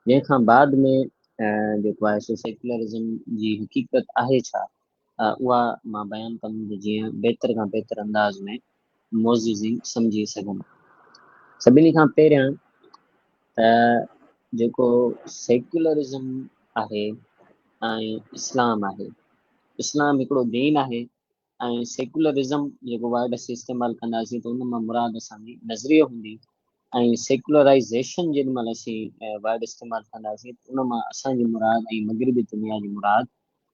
जंहिंखां बाद में जेको आहे सो सेकुलरिज़म जी हक़ीक़त आहे छा उहा मां बयानु कंदुमि, जीअं बहितर खां बहितर अंदाज़ में मोज़िज़ी सम्झी सघनि। सभिनी खां पहिरियां त जेको सेक्युलरिज़म आहे ऐं इस्लाम आहे, इस्लाम हिकिड़ो दीन आहे ऐं सेक्युलरिज़म जेको वर्ड असीं इस्तेमालु कंदासीं त उन मां मुराद असांजी नज़रियो हूंदी ऐं सेक्युलराइज़ेशन जेॾी महिल असीं वर्ड इस्तेमालु कंदासीं त उन मां असांजी मुराद ऐं मग़रिबी दुनिया जी मुराद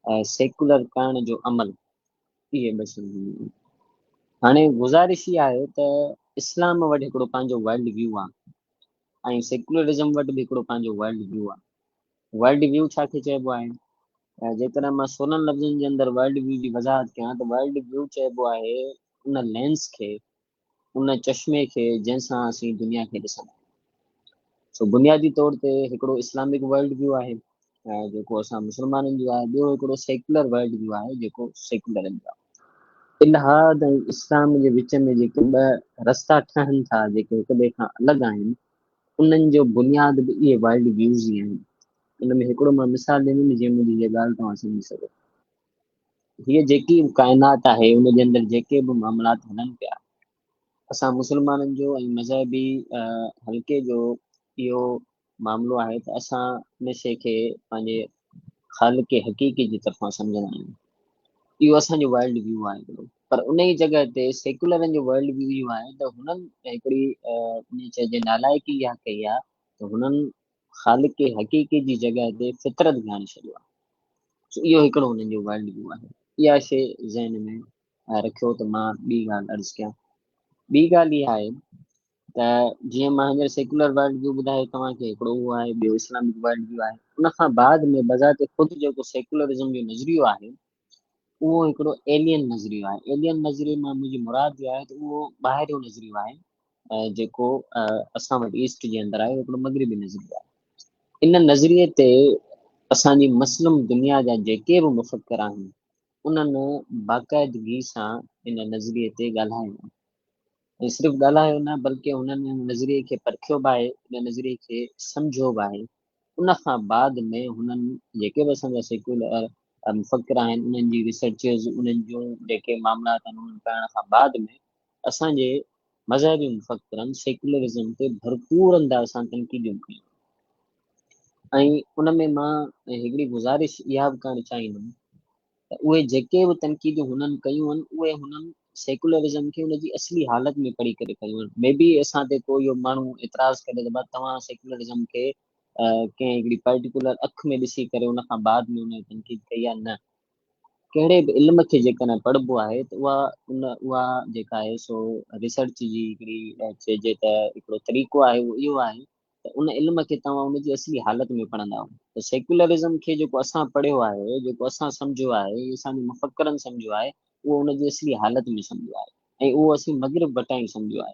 सेक्युलर करण जो अमल, इहे ॿ शयूं हूंदियूं। हाणे गुज़ारिश इहा आहे त इस्लाम वटि हिकिड़ो पंहिंजो वर्ल्ड व्यू आहे ऐं सेक्युलरिज़म वटि बि हिकिड़ो पंहिंजो वर्ल्ड व्यू आहे। वर्ल्ड व्यू छा खे चइबो आहे? जेकॾहिं मां 16 लफ़्ज़नि जे अंदरि वर्ल्ड व्यू जी वज़ाहत कयां त वर्ल्ड व्यू चइबो आहे उन लेंस खे, उन चश्मे खे जंहिंसां असीं दुनिया खे ॾिसंदा आहियूं। सो बुनियादी तौर ते हिकिड़ो इस्लामिक वर्ल्ड व्यू आहे जेको असां मुस्लमाननि जो आहे। ॿियो हिकिड़ो सेक्युलर वर्ल्ड व्यू आहे जेको सेक्युलरनि जो आहे। इल्हाद ऐं इस्लाम जे विच में जेके ॿ रस्ता ठहनि था जेके हिक ॿिए खां अलॻि आहिनि, उन्हनि जो बुनियाद बि इहे वर्ल्ड व्यूज़ ई आहिनि। इन में हिकिड़ो मां मिसाल ॾींदुमि जीअं मुंहिंजी इहा ॻाल्हि तव्हां सम्झी सघो। हीअ जेकी काइनात आहे उनजे अंदरि जेके बि मामलात हलनि पिया, असां मुस्लमाननि जो ऐं मज़हबी हल्के जो इहो मामिलो आहे त असां इन शइ खे पंहिंजे ख़ालिक़ हक़ीक़ी जी तरफ़ां सम्झंदा आहियूं। इहो असांजो वर्ल्ड व्यू आहे हिकिड़ो। पर उन ई जॻह ते सेक्युलरनि जो वर्ल्ड व्यू इहो आहे त हुननि हिकिड़ी इन चइजे नालाइकी इहा कई आहे त हुननि ख़ालिक़ हक़ीक़ी जी जॻह ते फितरत ध्यानु छॾियो आहे। इहो हिकिड़ो हुननि जो वर्ल्ड व्यू आहे। इहा शइ ज़हन में रखियो त मां ॿी ॻाल्हि अर्ज़ु कयां। ॿी ॻाल्हि इहा आहे त जीअं मां हींअर सेक्युलर वर्ल्ड व्यू ॿुधायो तव्हांखे, हिकिड़ो उहो आहे, ॿियो इस्लामिक वर्ल्ड व्यू आहे। उन खां बाद में बज़ाते ख़ुदि जेको सेक्युलरिज़म जो नज़रियो आहे उहो हिकिड़ो एलियन नज़रियो आहे। एलियन नज़रिए मां मुंहिंजी मुराद जो आहे त उहो ॿाहिरियों नज़रियो आहे जेको असां वटि ईस्ट जे अंदरि आहे, हिकिड़ो मग़रिबी नज़रियो आहे। इन नज़रिए ते असांजी मस्लिम दुनिया जा जेके बि मुफ़क्किर आहिनि उन्हनि बाक़ाइदगी सां इन नज़रिए ते ॻाल्हायो। ऐं सिर्फ़ु ॻाल्हायो न बल्कि हुननि नज़रिए खे परखियो बि आहे, उन नज़रिए खे सम्झो बि आहे। उन खां बाद में हुननि जेके बि असांजा सेक्युलर मुफ़क्किर आहिनि उन्हनि जी रिसर्चिस, उन्हनि जूं जेके मामलात आहिनि उन्हनि करण खां बाद में असांजे मज़हबी मुफ़क्किरनि सेक्युलरिज़म ते भरपूर अंदाज़ सां तनक़ीदियूं कयूं। ऐं उन में मां हिकिड़ी गुज़ारिश इहा बि करणु चाहींदुमि त उहे जेके बि तनक़ीदियूं हुननि कयूं आहिनि उहे हुननि सेक्युलरिज़म खे हुनजी असली हालत में पढ़ी करे कयूं आहिनि। मे बी असां ते को इहो माण्हू एतिराज़ करे त तव्हां सेक्युलरिज़म खे कंहिं हिकिड़ी पर्टिकुलर अख में ॾिसी करे उन खां बाद में उन तनक़ीद कई आहे, न। कहिड़े बि इल्म खे जेकॾहिं पढ़िबो आहे त उहा जेका आहे सो रिसर्च जी हिकिड़ी चइजे त हिकिड़ो तरीक़ो आहे उहो इहो आहे त उन इल्म खे तव्हां उनजी असली हालत में पढ़ंदा आहियो। त सेक्युलरिज़म खे जेको असां पढ़ियो आहे, जेको असां सम्झो आहे, असांजे मुफ़क्किरनि सम्झो आहे, उहो उनजी असली हालत में सम्झो आहे ऐं उहो असीं मग़रिब वटां ई सम्झो आहे।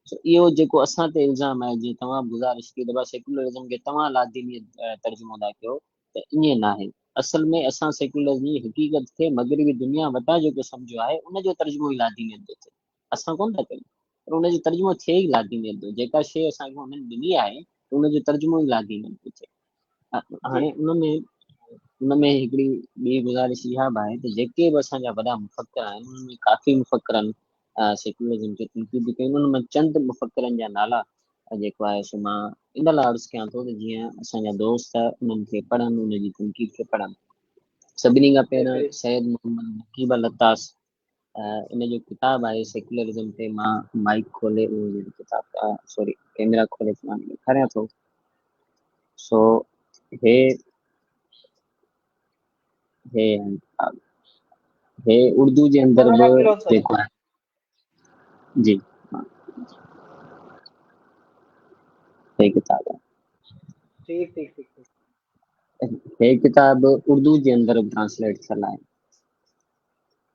सो इहो जेको असां ते इल्ज़ाम आहे, जीअं तव्हां गुज़ारिश कई त सेक्युलरिज़म खे तव्हां लादीनीयत तर्जुमो था कयो, त ईअं न आहे। असल में असां सेक्युलरिज़म जी हक़ीक़त खे मग़रिबी दुनिया वटां जेको सम्झो आहे उनजो तर्जुमो ई लादीनीयत जो थिए। असां कोन था कयूं, पर उनजो तर्जुमो थिए ई लादीनीयत जो। जेका शइ असांखे हुननि ॾिनी आहे उनजो तर्जुमो ई लादीनीयत जो थिए। जी हाणे उनमें हिकिड़ी ॿी गुज़ारिश इहा बि आहे त जेके बि असांजा वॾा मुफ़क्किर आहिनि उन्हनि में काफ़ी मुफ़क्किरनि सेक्युलरिज़म खे तनक़ीद कई। उन्हनि मां चंद मुफ़क्किरनि जा नाला जेको आहे सो मां इन लाइ अर्ज़ु कयां थो त जीअं असांजा दोस्त उन्हनि खे पढ़नि, उनजी तनक़ीद खे पढ़नि। सभिनी खां पहिरियों बिल्कुलु सैयद मोहम्मद नकीब अल अत्ताश, इन जो किताबु आहे सेक्युलरिज़म ते। मां माइक खोले उहो किताब सॉरी कैमरा खोले मां ॾेखारियां थो। सो हे हे किताब हे उर्दू जे अंदर थोरो बि रखी लो सर। जेको आहे जी हाँ, हे किताब आहे। ठीक ठीक ठीक ठीक। हे किताब उर्दू जे अंदर बि ट्रांसलेट थियल आहे।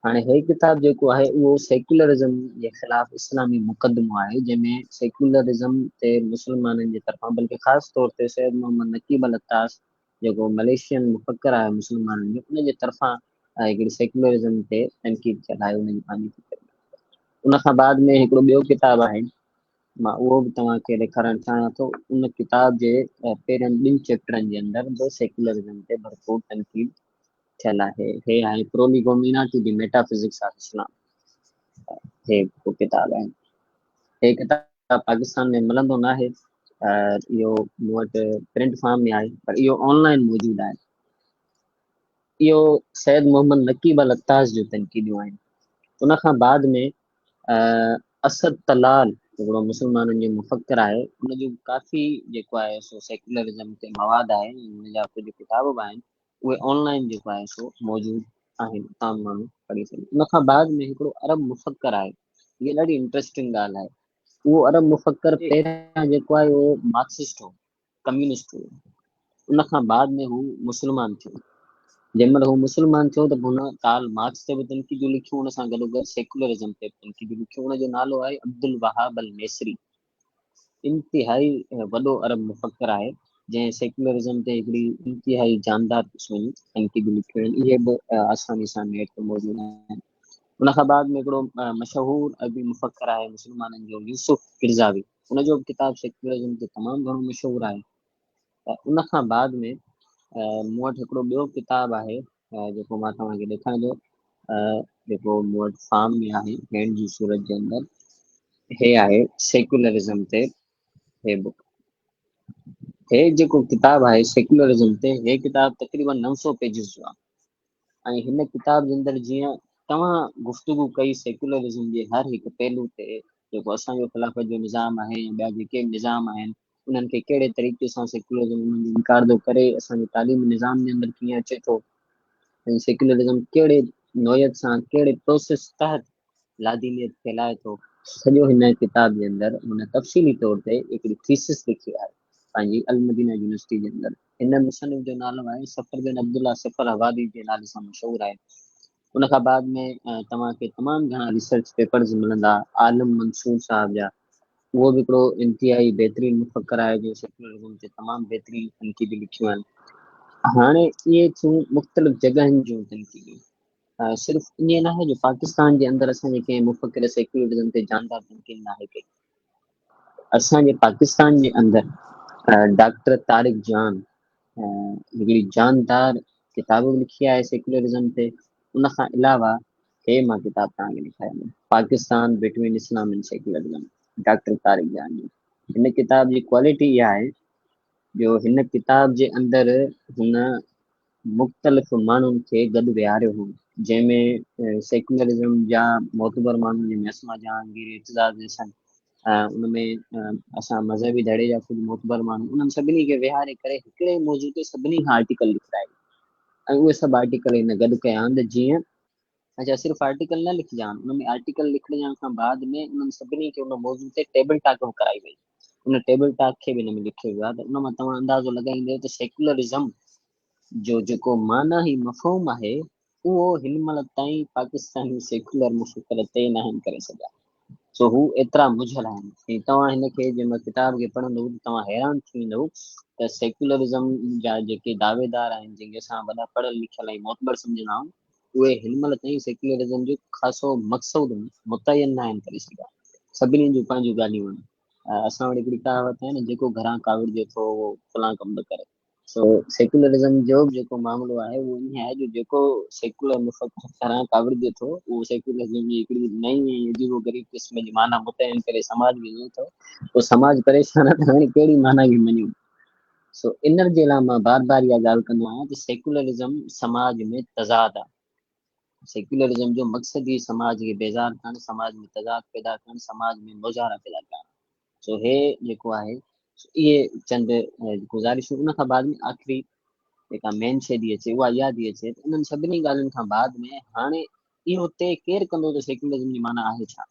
हाणे हे किताब जेको आहे उहो सेक्युलरिज़म जे ख़िलाफ़ इस्लामी मुक़दमो आहे, जंहिंमें सेक्युलरिज़म ते मुस्लमाननि जे तरफ़ां बल्कि ख़ासि तौर ते सैयद मोहम्मद नकीब अल अत्ताश जेको मलेशियन मुफ़क्किर आहे मुस्लमाननि जो, उनजे तरफ़ां हिकिड़ी सेक्युलरिज़म ते तनक़ीद थियल आहे उनजी पंहिंजी। उन खां बाद में हिकिड़ो ॿियो किताबु आहे, मां उहो बि तव्हांखे ॾेखारणु चाहियां थो। उन किताब जे पहिरियनि 2 चैप्टरनि जे अंदरि बि सेक्युलरिज़म ते भरपूर तनक़ीद थियल आहे। हे आहे prolegomena to the metaphysics of Islam. हे को किताब आहे। हे किताब पाकिस्तान में मिलंदो न आहे, इहो मूं वटि प्रिंट फॉर्म में आहे, पर इहो ऑनलाइन मौजूदु आहे। इहो सैयद मोहम्मद नकीब अल अत्ताश जो तनक़ीदियूं आहिनि। उन खां बाद में असद तलाल हिकिड़ो मुस्लमाननि जो मुफ़क्किर आहे, उनजो काफ़ी जेको आहे सो सेक्युलरिज़म ते मवाद आहे, उनजा कुझु किताब बि आहिनि, उहे ऑनलाइन जेको आहे सो मौजूदु आहिनि, तमामु माण्हू पढ़ी सघनि। उन खां बाद में हिकिड़ो अरब मुफ़क्किर आहे, इहा ॾाढी इंट्रस्टिंग ॻाल्हि आहे। उहो अरब मुफ़क्किर जी पहिरियां जेको आहे उहो मार्क्सिस्ट हो, कम्युनिस्ट हो। उन खां बाद में हू मुस्लमान थियो। जंहिं महिल हू मुस्लमान थियो त हुन कार्ल मार्क्स ते बि तनक़ीदियूं लिखियूं, हुन सां गॾोगॾु सेक्युलरिज़म ते बि तनक़ीदियूं लिखियूं। हुनजो नालो आहे अब्दुल वहाब अल नेसरी। इंतिहाई वॾो अरब मुफ़क्किर आहे, जंहिं सेक्युलरिज़म ते हिकिड़ी इंतिहाई जानदार क़िस्म जी तनक़ीदियूं लिखियूं आहिनि। इहे बि आसानी सां नेट ते मौजूदु आहिनि। उन खां बाद में हिकिड़ो मशहूरु अरबी मुफ़क्किर आहे मुस्लमाननि जो, यूसुफ किरज़ावी। उनजो बि किताबु सेक्युलरिज़म ते तमामु घणो मशहूरु आहे। उन खां बाद में मूं वटि हिकिड़ो ॿियो किताबु आहे जेको मां तव्हांखे ॾेखारियां थो, जेको मूं वटि फॉर्म में आहे हैंड जी सूरत जे अंदरि। हे आहे सेक्युलरिज़म ते हे बुक। हे जेको किताबु आहे सेक्युलरिज़म ते, हे किताबु तक़रीबन 900 पेजिस जो आहे। ऐं हिन किताब जे अंदरि जीअं तव्हां गुफ़्तगू कई सेक्युलरिज़म जे हर हिकु पहलू ते, जेको असांजो ख़िलाफ़त जो निज़ाम आहे या ॿिया जेके निज़ाम आहिनि उन्हनि खे कहिड़े तरीक़े सां सेक्युलरिज़म उन्हनि जो इनकार थो करे, असांजे तालीमी निज़ाम जे अंदरि कीअं अचे थो, ऐं सेक्युलरिज़म कहिड़े नौयत सां कहिड़े प्रोसेस तहत लादीनियत फैलाए थो, सॼो हिन किताब जे अंदरि हुन तफ़सीली तौर ते हिकिड़ी थीसिस लिखी आहे पंहिंजी अल मदीना यूनिवर्सिटी जे अंदरि। हिन मुसनिफ़ जो नालो आहे सफ़र बिन अब्दुल्ला सफ़र हवादी जे नाले सां मशहूरु आहे। उन खां बाद में तव्हांखे तमामु घणा रिसर्च पेपर्स मिलंदा आलम मंसूर साहब जा। उहो बि हिकिड़ो इंतिहाई बहितरीनु मुफ़क्किर आहे, जो सेक्युलरिज़म ते तमामु बहितरीनु तनक़ीदियूं लिखियूं आहिनि। हाणे इहे थियूं मुख़्तलिफ़ जॻहियुनि जूं तनक़ीदियूं। सिर्फ़ु ईअं न आहे जो पाकिस्तान जे अंदरि असांजे कंहिं मुफ़किर सेक्युलरिज़म ते जानदार तनक़ीद न आहे कई। असांजे पाकिस्तान जे अंदरि डॉक्टर तारिक जान हिकिड़ी जानदार किताब बि लिखी आहे सेक्युलरिज़म ते। उन खां अलावा हे मां किताब तव्हांखे ॾेखारियां, Pakistan between Islam and secularism, doctor Tariq Jan जी। हिन किताब जी क्वालिटी इहा आहे जो हिन किताब जे अंदरि हुन मुख़्तलिफ़ माण्हुनि खे गॾु विहारियो हो, जंहिंमें सेक्युलरिज़म जा मोतबर माण्हू जंहिंमें असमा जहांगीर, इर्तिज़ाज़ हसन, उनमें असां मज़हबी धड़े जा कुझु मोतबर माण्हू, उन्हनि सभिनी खे विहारे करे हिकिड़े मौज़ू ते सभिनी खां आर्टिकल लिखाए ऐं उहे सभु आर्टिकल हिन गॾु कया आहिनि त जीअं अच्छा सिर्फ़ु आर्टिकल न लिखिजा आहिनि, उन में आर्टिकल लिखण खां बाद में उन्हनि सभिनी खे उन मौज़ू ते टेबल टॉक बि कराई वई। उन टेबल टॉक खे बि हिन में लिखियो वियो आहे, त उन मां तव्हां अंदाज़ो लॻाईंदव त सेक्युलरिज़म जो जेको माना ई मफ़हूम आहे उहो हिन महिल ताईं पाकिस्तानी सेक्युलर मुफ़किर तय न आहिनि करे सघिया। सो हू एतिरा मुझल आहिनि ऐं तव्हां हिनखे जंहिं महिल किताब खे पढ़ंदव तव्हां हैरान थी वेंदव त सेक्युलरिज़म जा जेके दावेदार आहिनि, जंहिंखे असां वॾा पढ़ियल लिखियल ऐं मोतबर सम्झंदा आहियूं, उहे हिन महिल ताईं सेक्युलरिज़म जो ख़ासो मक़सदु मुतयन न आहिनि करे सघिया। सभिनी जूं पंहिंजूं ॻाल्हियूं आहिनि। असां वटि हिकिड़ी कहावत आहे न, जेको घरां काविड़जे थो उहो फलां कमु थो करे। सो सेक्युलरिज़म जो बि जेको मामिलो आहे उहो ईअं आहे जो जेको सेक्युलर मुफ़क़िर घरां काविड़जे थो उहो सेक्युलरिज़म जी हिकिड़ी नई ऐं अजीबो ग़रीब क़िस्म जी माना मुतयन करे समाज में ईंदो थो, पोइ समाज परेशान आहे त हाणे कहिड़ी माना खे मञूं। सो इन जे लाइ मां बार बार इहा ॻाल्हि कंदो आहियां त सेक्युलरिज़म समाज में तज़ाद आहे। सेक्युलरिज़म जो मक़सदु ई समाज खे बेज़ार करणु, समाज में तज़ाद पैदा करणु, समाज में मोज़ारा पैदा करणु। सो हे जेको आहे इहे चंद गुज़ारिशूं। उन खां बाद में आख़िरी जेका मेन शइ थी अचे उहा इहा थी अचे त उन्हनि सभिनी ॻाल्हियुनि खां बाद में हाणे इहो तय केरु कंदो त सेक्युलरिज़म जी माना आहे छा,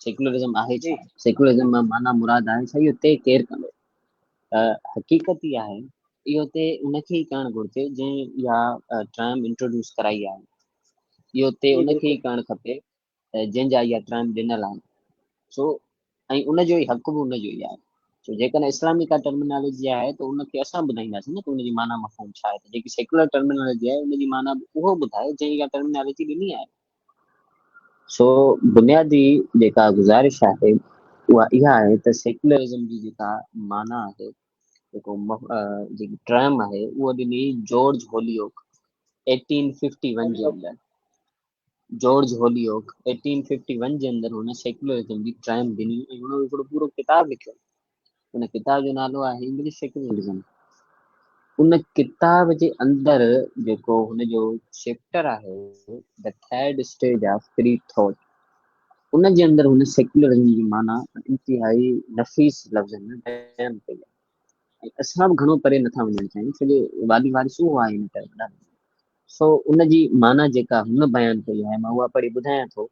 सेक्युलरिज़म आहे जी छा, सेक्युलरिज़म मां माना मुराद आहे छा, इहो तय केरु कंदो। हक़ीक़त इहा आहे इहो तय उनखे ई करणु घुरिजे जंहिं इहा टर्म इंट्रोड्यूस कराई आहे। इहो तय जी उनखे ई बिल्कुलु करणु खपे जंहिंजा इहा टर्म ॾिनल आहिनि। सो ऐं उनजो ई हक़ बि उनजो ई आहे। सो जेकॾहिं इस्लामी का टर्मिनोलॉजी आहे त उनखे असां ॿुधाईंदासीं न त उनजी माना मफ़हूम छा आहे। त जेकी सेक्युलर टर्मिनोलॉजी आहे उनजी माना उहो ॿुधाए जंहिं इहा टर्मिनोलॉजी ॾिनी आहे। सो बुनियादी जेका गुज़ारिश आहे उहा इहा आहे त सेक्युलरिज़म जी जेका माना आहे, जेको जेकी टर्म आहे उहा ॾिनी जॉर्ज होलियोक 1851 जे अंदरि। जॉर्ज होलियोक 1851 जे अंदरि हुन सेक्युलरिज़म जी टर्म ॾिनी ऐं हुन हिकिड़ो पूरो किताबु लिखियो। उन किताब जो नालो आहे इंग्लिश सेक्युलरिज़म। उन किताब जे अंदरि जेको हुनजो चैप्टर आहे the third stage of free thought, उन जे अंदरि हुन सेक्युलरिज़म जी माना इंतिहाई नफ़ीस लफ़्ज़नि में बयानु कई आहे। ऐं असां बि घणो परे नथा वञणु चाहियूं छो जो वाली वारिस उहो आहे हिन टर्म ॾाढो। सो उनजी माना जेका हुन बयानु कई आहे मां उहा पढ़ी ॿुधायां थो,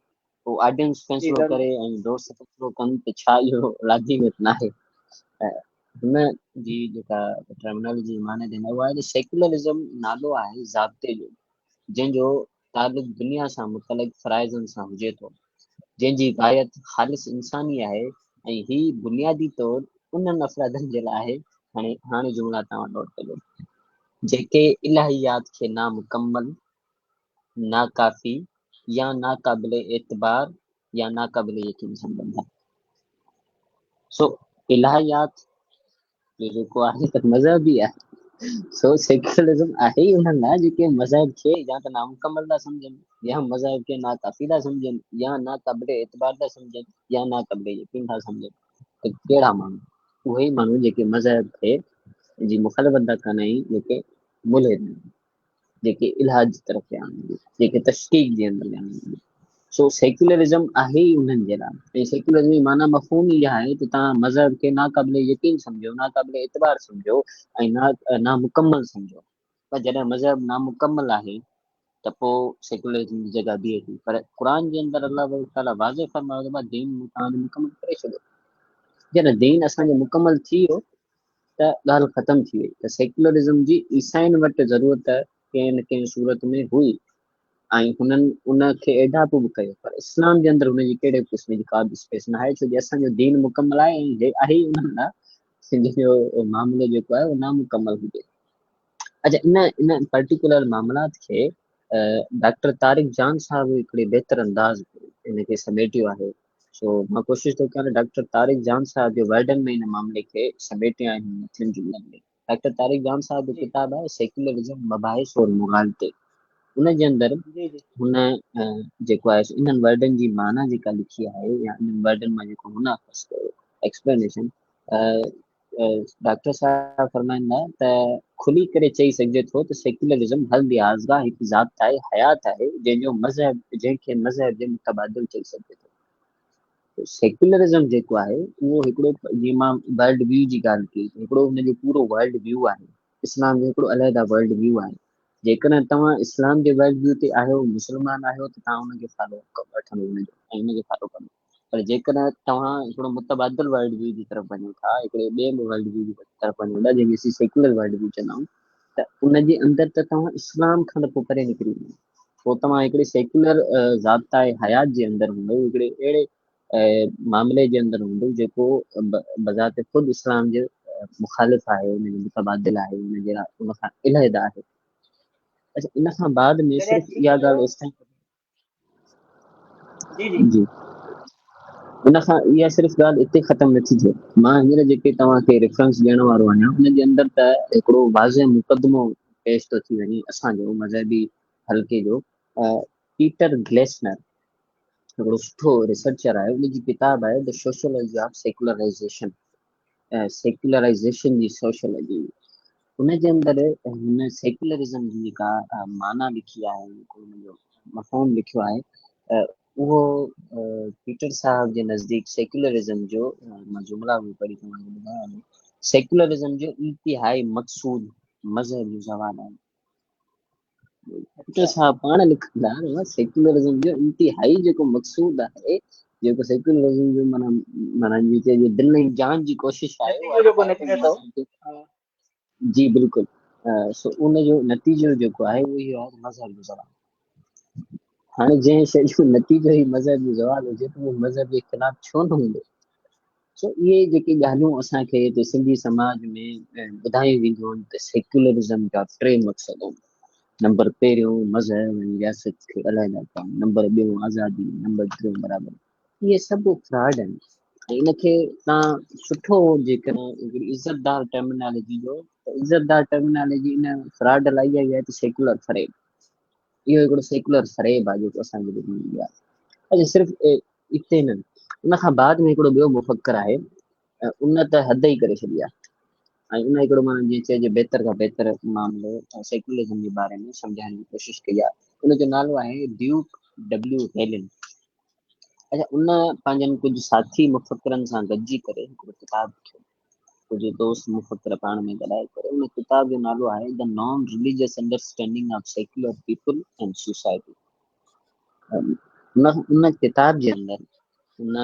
पोइ ऑडियंस जी फ़ैसिलो ज़रूरु करे ऐं दोस्त फ़ैसिलो कनि त छा इहो लाज़िमत न आहे। हुन जी जेका टर्मिनोलॉजी माने ॾिना उहा आहे त सेक्युलरिज़म नालो आहे ज़ाब्ते जो, जंहिंजो तालुक़ु दुनिया सां मुतलिक़ फ़राइज़नि सां हुजे थो, जंहिंजी गायत ख़ालिस इंसानी आहे ऐं ही बुनियादी तौरु उन्हनि अफ़रादनि जे लाइ आहे। हाणे जुमिला तव्हां नोट कजो, जेके इलाहियात खे नामुकम्मल, नाकाफ़ी या नाक़ाबिल एतबार या नाक़ाबिल यकीन सम्झनि था। सो इलाहियात जो जेको आहे त मज़हब ई आहे। सो सेक्युलरिज़म आहे ई उन्हनि लाइ जेके मज़हब खे या त नामुकम्मल था सम्झनि या मज़हब खे नाकाफ़ी था सम्झनि या नाक़ाबिल एतबार था सम्झनि या नाक़ाबिल यकीन था सम्झनि। त कहिड़ा माण्हू? उहे ई माण्हू जेके मज़हब खे जी मुख़ालिफ़त था कनि ऐं जेके मुल्हिद आहिनि, जेके इलाज जी तरफ़ विया आहिनि, जेके तशकीक जे अंदरि विया आहिनि। सो सेक्युलरिज़म आहे ई उन्हनि जे लाइ। ऐं सेक्युलरिज़म जी माना मफ़हूम इहा आहे त तव्हां मज़हब खे नाक़ाबिल यकीन सम्झो, नाक़ाबिल एतबार सम्झो ऐं नामुकम्मल सम्झो। पर जॾहिं मज़हब नामुकम्मल आहे त पोइ सेक्युलरिज़म जी जॻह बीहे थी। पर क़ुर जे अंदरि अलाह ताला वाज़े फरमायो त दीन तव्हांजो मुकमल करे छॾियो। जॾहिं दीन असांजो मुकमल थी वियो त ॻाल्हि ख़तम थी वई। त सेक्युलरिज़म जी ईसाइनि वटि ज़रूरत कंहिं न कंहिं सूरत में हुई ऐं हुननि उनखे एडाप्ट बि कयो, पर इस्लाम जे अंदरि हुनजी कहिड़े क़िस्म जी का बि स्पेस न आहे, छो जो असांजो दीन मुकमल आहे ऐं आहे ई उन्हनि लाइ जंहिंजो मामिलो जेको आहे उहो नामुकमल हुजे। अच्छा, इन पर्टिकुलर मामलात खे डॉक्टर तारिक जान साहब हिकिड़े बहितर अंदाज़ इनखे समेटियो आहे। सो मां कोशिशि थो कयां डॉक्टर तारिक जान साहब जे वर्डन में हिन मामले खे समेटिया आहिनि मथियुनि जुमलनि में। डॉक्टर तारिक जान साहब जो जी किताबु आहे सेक्युलरिज़म मबाहिस और मुगालते। उन जे अंदरि जी जी हुन जेको आहे इन्हनि वर्डनि जी माना जेका लिखी आहे या इन्हनि वर्डनि मां जेको मुनाफ़िस कयो एक्सप्लेनेशन, डॉक्टर साहब फरमाईंदा त खुली करे चई सघिजे थो त सेक्युलरिज़म हल लिहाज़ा हिकु ज़ात आहे, हयात आहे, जंहिंजो मज़हब जंहिंखे मज़हब जे मुतबादिल चई सघिजे थो। सेक्युलरिज़म जेको आहे उहो हिकिड़ो, जीअं मां वर्ल्ड व्यू जी ॻाल्हि कई, हिकिड़ो हुनजो पूरो वर्ल्ड व्यू आहे। इस्लाम जो हिकिड़ो अलहदा वर्ल्ड व्यू आहे। जेकॾहिं तव्हां इस्लाम जे वर्ल्ड व्यू ते आहियो, मुस्लमान आहियो, त तव्हां हुनखे फॉलो वठंदो हुनजो ऐं हुनखे फॉलो कंदो। पर जेकॾहिं तव्हां हिकिड़ो मुतबादिल वर्ल्ड व्यू जी तरफ़ वञो था, हिकिड़े ॿिए वर्ल्ड व्यू जी तरफ़ वञो था, जंहिंखे असीं सेक्युलर वर्ल्ड व्यू चवंदा आहियूं, त उनजे अंदरि त तव्हां इस्लाम खां त पोइ परे निकिरी वञो। पोइ तव्हां हिकिड़े सेक्युलर ज़ाब्ताए हयात जे अंदरि हूंदो, हिकिड़े अहिड़े मामले जे अंदरि हूंदो जेको बज़ाते ख़ुदि इस्लाम जे मुखालिफ़ आहे, हुनजे मुतबादिल आहे, हुनजे उनखां इलाहिदा आहे। अच्छा, इन खां बाद में चलिए सिर्फ़ु ठीक इहा है तो। ॻाल्हि एसिताईं जी जी जी, इन खां इहा सिर्फ़ु ॻाल्हि हिते ख़तमु नथी थिए। मां हींअर जेके तव्हांखे रेफरेंस ॾियण वारो आहियां हुन जे अंदरि त हिकिड़ो वाज़े मुक़दमो पेश थो थी वञे असांजो मज़हबी हल्के जो। पीटर ग्लेसनर हिकिड़ो सुठो रिसर्चर आहे, उनजी किताबु आहे the sociology of secularization, secularization जी सोशोलॉजी। हुन जे अंदरि हुन सेक्युलरिज़म जी जेका माना लिखी आहे, हुनजो मफ़हूम लिखियो आहे, उहो पीटर साहब जे नज़दीक सेक्युलरिज़म जो मां जुमला बि पढ़ी तव्हांखे ॿुधायां। सेक्युलरिज़म जो इंतिहाई मक़सूद मज़हब जो ज़वाल आहे। पीटर अच्छा साहब पाण लिखंदा आहिनि सेक्युलरिज़म जो इंतिहाई जेको मक़सूद आहे, जेको सेक्युलरिज़म जो माना माना जो दिल ऐं जान जी कोशिशि आहे, नतीजो उहा जेको आहे त निकिरे थो। मज़हब हाँ, जी बिल्कुलु। सो उनजो नतीजो जेको आहे उहो इहो आहे मज़हब जो ज़वाल। हाणे जंहिं शइ जो नतीजो ई मज़हब जो ज़वाल हुजे त उहो मज़हब जे ख़िलाफ़ छो न हूंदो। सो इहे जेके ॻाल्हियूं असांखे हिते सिंधी समाज में ॿुधायूं वेंदियूं आहिनि त सेक्युलरिज़म जा टे मक़सद आहिनि। नंबर पहिरियों मज़हब ऐं रियासत खे अलहदा करणु, नंबर ॿियो आज़ादी, नंबर टियों बराबरि। इहे सभु फ्रॉड आहिनि। इनखे तव्हां सुठो जेकॾहिं हिकिड़ी इज़तदार टर्मिनोलॉजी जो, त इज़तदार टर्मिनोलॉजी इन फ्रॉड लाइ इहा ई आहे त सेक्युलर फरेब। इहो हिकिड़ो सेक्युलर फरेब आहे जेको असांखे ॾिनो वेंदी आहे। अच्छा, सिर्फ़ु हिते न, उन खां बाद में हिकिड़ो ॿियो मुफ़क्कर आहे, उन त हद ई करे छॾी आहे। ऐं उन हिकिड़ो माना जीअं चइजे बहितर खां बहितर मामिलो सेक्युलरिज़म जे बारे में सम्झाइण जी कोशिशि कई आहे। उनजो नालो आहे ड्यूक डब्ल्यू हेलन। अच्छा, उन पंहिंजनि कुझु साथी मुफ़क्करनि सां गॾिजी करे हिकिड़ो किताबु लिखियो, कुझु दोस्त मुफ़क्कर पाण में ॻाल्हाए करे। उन किताब जो नालो आहे the non religious understanding of secular people and society. उन किताब जे अंदरि उन